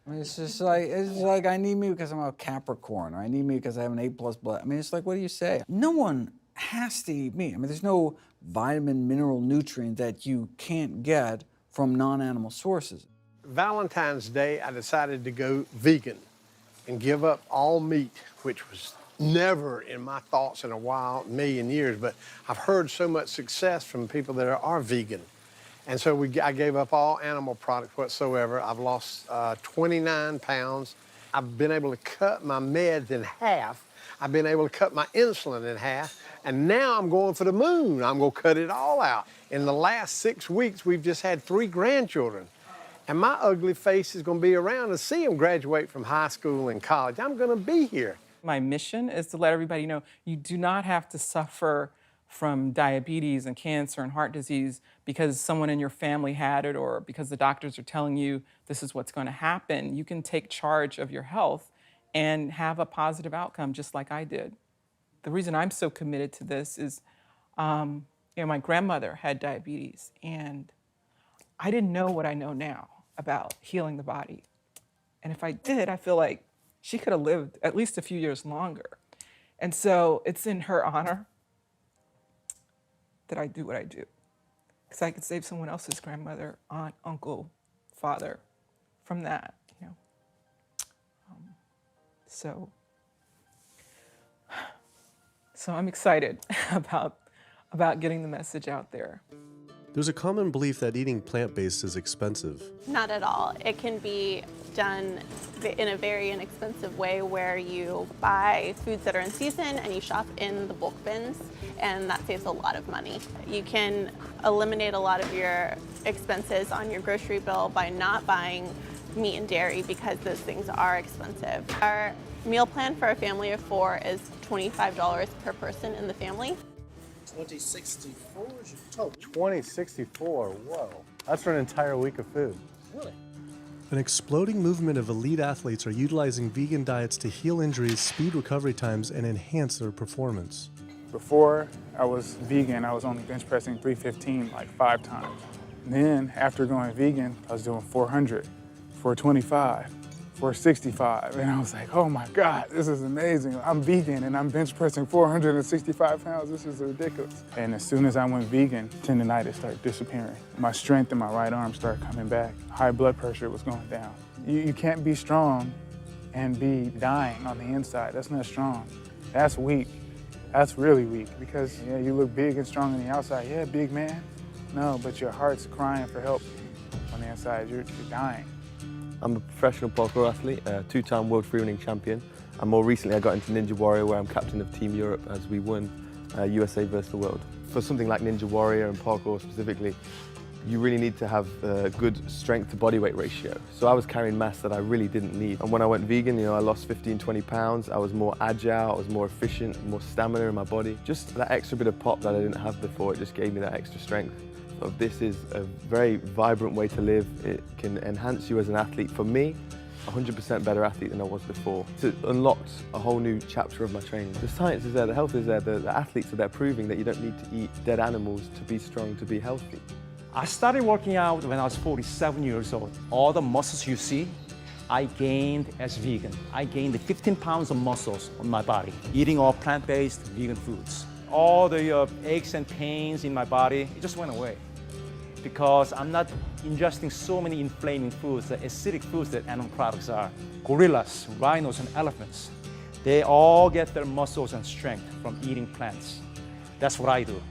I mean, it's just like I need meat because I'm a Capricorn, or I need meat because I have an A+ blood. I mean, it's like, what do you say? No one has to eat meat. I mean, there's no vitamin, mineral, nutrient that you can't get from non-animal sources. Valentine's Day, I decided to go vegan and give up all meat, which was never in my thoughts in a million years, but I've heard so much success from people that are vegan. And so I gave up all animal products whatsoever. I've lost 29 pounds. I've been able to cut my meds in half. I've been able to cut my insulin in half. And now I'm going for the moon. I'm going to cut it all out. In the last 6 weeks, we've just had 3 grandchildren. And my ugly face is going to be around to see them graduate from high school and college. I'm going to be here. My mission is to let everybody know you do not have to suffer from diabetes and cancer and heart disease because someone in your family had it or because the doctors are telling you this is what's going to happen. You can take charge of your health and have a positive outcome just like I did. The reason I'm so committed to this is, my grandmother had diabetes, and I didn't know what I know now about healing the body. And if I did, I feel like she could have lived at least a few years longer. And so it's in her honor that I do what I do, because I could save someone else's grandmother, aunt, uncle, father from that, So I'm excited about getting the message out there. There's a common belief that eating plant-based is expensive. Not at all. It can be done in a very inexpensive way where you buy foods that are in season and you shop in the bulk bins, and that saves a lot of money. You can eliminate a lot of your expenses on your grocery bill by not buying meat and dairy because those things are expensive. Our meal plan for a family of 4 is $25 per person in the family. 2064 is your total. 2064, whoa. That's for an entire week of food. Really? An exploding movement of elite athletes are utilizing vegan diets to heal injuries, speed recovery times, and enhance their performance. Before I was vegan, I was only bench pressing 315 like 5 times. Then after going vegan, I was doing 400, 425, 465, and I was like, oh my God, this is amazing. I'm vegan and I'm bench pressing 465 pounds. This is ridiculous. And as soon as I went vegan, tendinitis started disappearing. My strength in my right arm started coming back. High blood pressure was going down. You can't be strong and be dying on the inside. That's not strong. That's weak. That's really weak because you look big and strong on the outside. Yeah, big man. No, but your heart's crying for help on the inside. You're dying. I'm a professional parkour athlete, a two-time world freerunning champion, and more recently I got into Ninja Warrior where I'm captain of Team Europe as we won USA versus the world. For something like Ninja Warrior and parkour specifically, you really need to have a good strength to body weight ratio. So I was carrying mass that I really didn't need. And when I went vegan, I lost 15, 20 pounds. I was more agile, I was more efficient, more stamina in my body. Just that extra bit of pop that I didn't have before, it just gave me that extra strength. So this is a very vibrant way to live. It can enhance you as an athlete. For me, 100% better athlete than I was before. It unlocked a whole new chapter of my training. The science is there, the health is there, the athletes are there proving that you don't need to eat dead animals to be strong, to be healthy. I started working out when I was 47 years old. All the muscles you see, I gained as vegan. I gained 15 pounds of muscles on my body, eating all plant-based vegan foods. All the aches and pains in my body, it just went away. Because I'm not ingesting so many inflaming foods, the acidic foods that animal products are. Gorillas, rhinos, and elephants, they all get their muscles and strength from eating plants. That's what I do.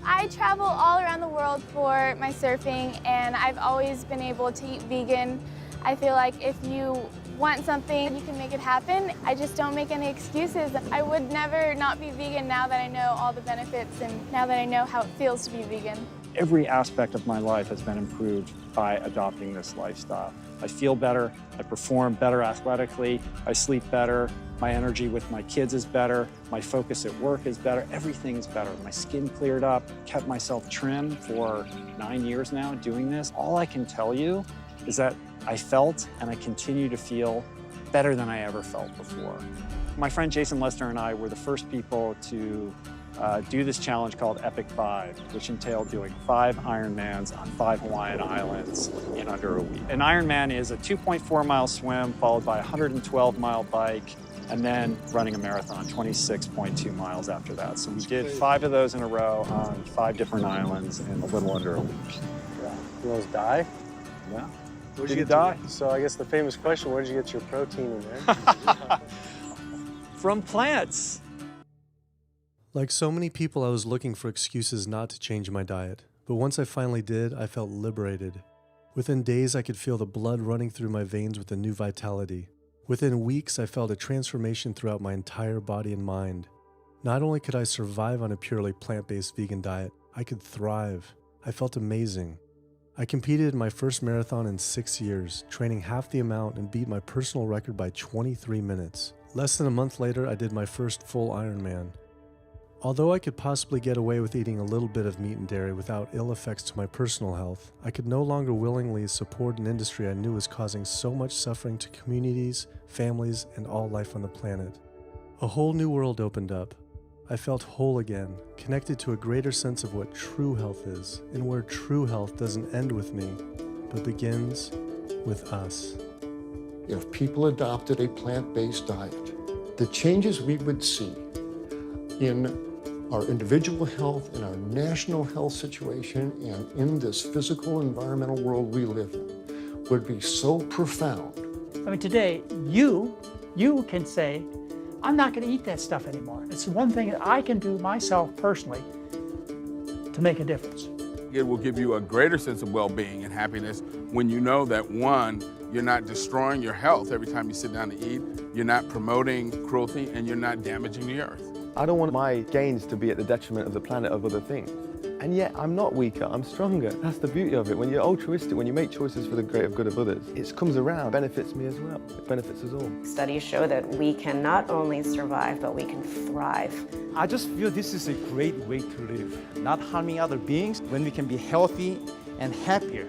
I travel all around the world for my surfing, and I've always been able to eat vegan. I feel like if you want something, you can make it happen. I just don't make any excuses. I would never not be vegan now that I know all the benefits and now that I know how it feels to be vegan. Every aspect of my life has been improved by adopting this lifestyle. I feel better, I perform better athletically, I sleep better, my energy with my kids is better, my focus at work is better, everything is better. My skin cleared up, kept myself trim for 9 years now doing this. All I can tell you is that I felt and I continue to feel better than I ever felt before. My friend Jason Lester and I were the first people to do this challenge called Epic 5, which entailed doing 5 Ironmans on 5 Hawaiian islands in under a week. An Ironman is a 2.4-mile swim followed by a 112-mile bike and then running a marathon, 26.2 miles after that. So we did 5 of those in a row on 5 different islands in a little under a week. Yeah. You almost die? Yeah. Did you die? So I guess the famous question, where did you get your protein in there? From plants. Like so many people, I was looking for excuses not to change my diet. But once I finally did, I felt liberated. Within days, I could feel the blood running through my veins with a new vitality. Within weeks, I felt a transformation throughout my entire body and mind. Not only could I survive on a purely plant-based vegan diet, I could thrive. I felt amazing. I competed in my first marathon in 6 years, training half the amount and beat my personal record by 23 minutes. Less than a month later, I did my first full Ironman. Although I could possibly get away with eating a little bit of meat and dairy without ill effects to my personal health, I could no longer willingly support an industry I knew was causing so much suffering to communities, families, and all life on the planet. A whole new world opened up. I felt whole again, connected to a greater sense of what true health is, and where true health doesn't end with me, but begins with us. If people adopted a plant-based diet, the changes we would see in our individual health, in our national health situation, and in this physical environmental world we live in would be so profound. I mean, today, you can say, I'm not going to eat that stuff anymore. It's one thing that I can do myself personally to make a difference. It will give you a greater sense of well-being and happiness when you know that, one, you're not destroying your health every time you sit down to eat, you're not promoting cruelty, and you're not damaging the earth. I don't want my gains to be at the detriment of the planet of other things. And yet I'm not weaker, I'm stronger. That's the beauty of it. When you're altruistic, when you make choices for the greater good of others, it comes around, benefits me as well. It benefits us all. Studies show that we can not only survive, but we can thrive. I just feel this is a great way to live, not harming other beings when we can be healthy and happier.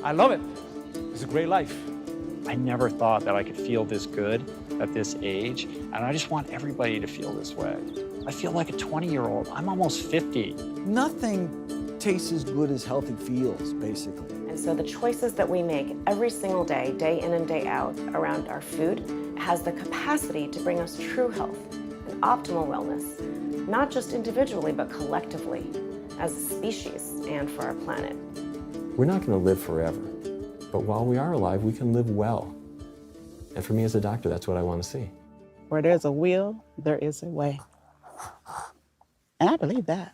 I love it. It's a great life. I never thought that I could feel this good at this age, and I just want everybody to feel this way. I feel like a 20-year-old. I'm almost 50. Nothing tastes as good as healthy feels, basically. And so the choices that we make every single day, day in and day out, around our food, has the capacity to bring us true health and optimal wellness, not just individually, but collectively, as a species and for our planet. We're not going to live forever, but while we are alive, we can live well. And for me as a doctor, that's what I want to see. Where there's a will, there is a way. And I believe that.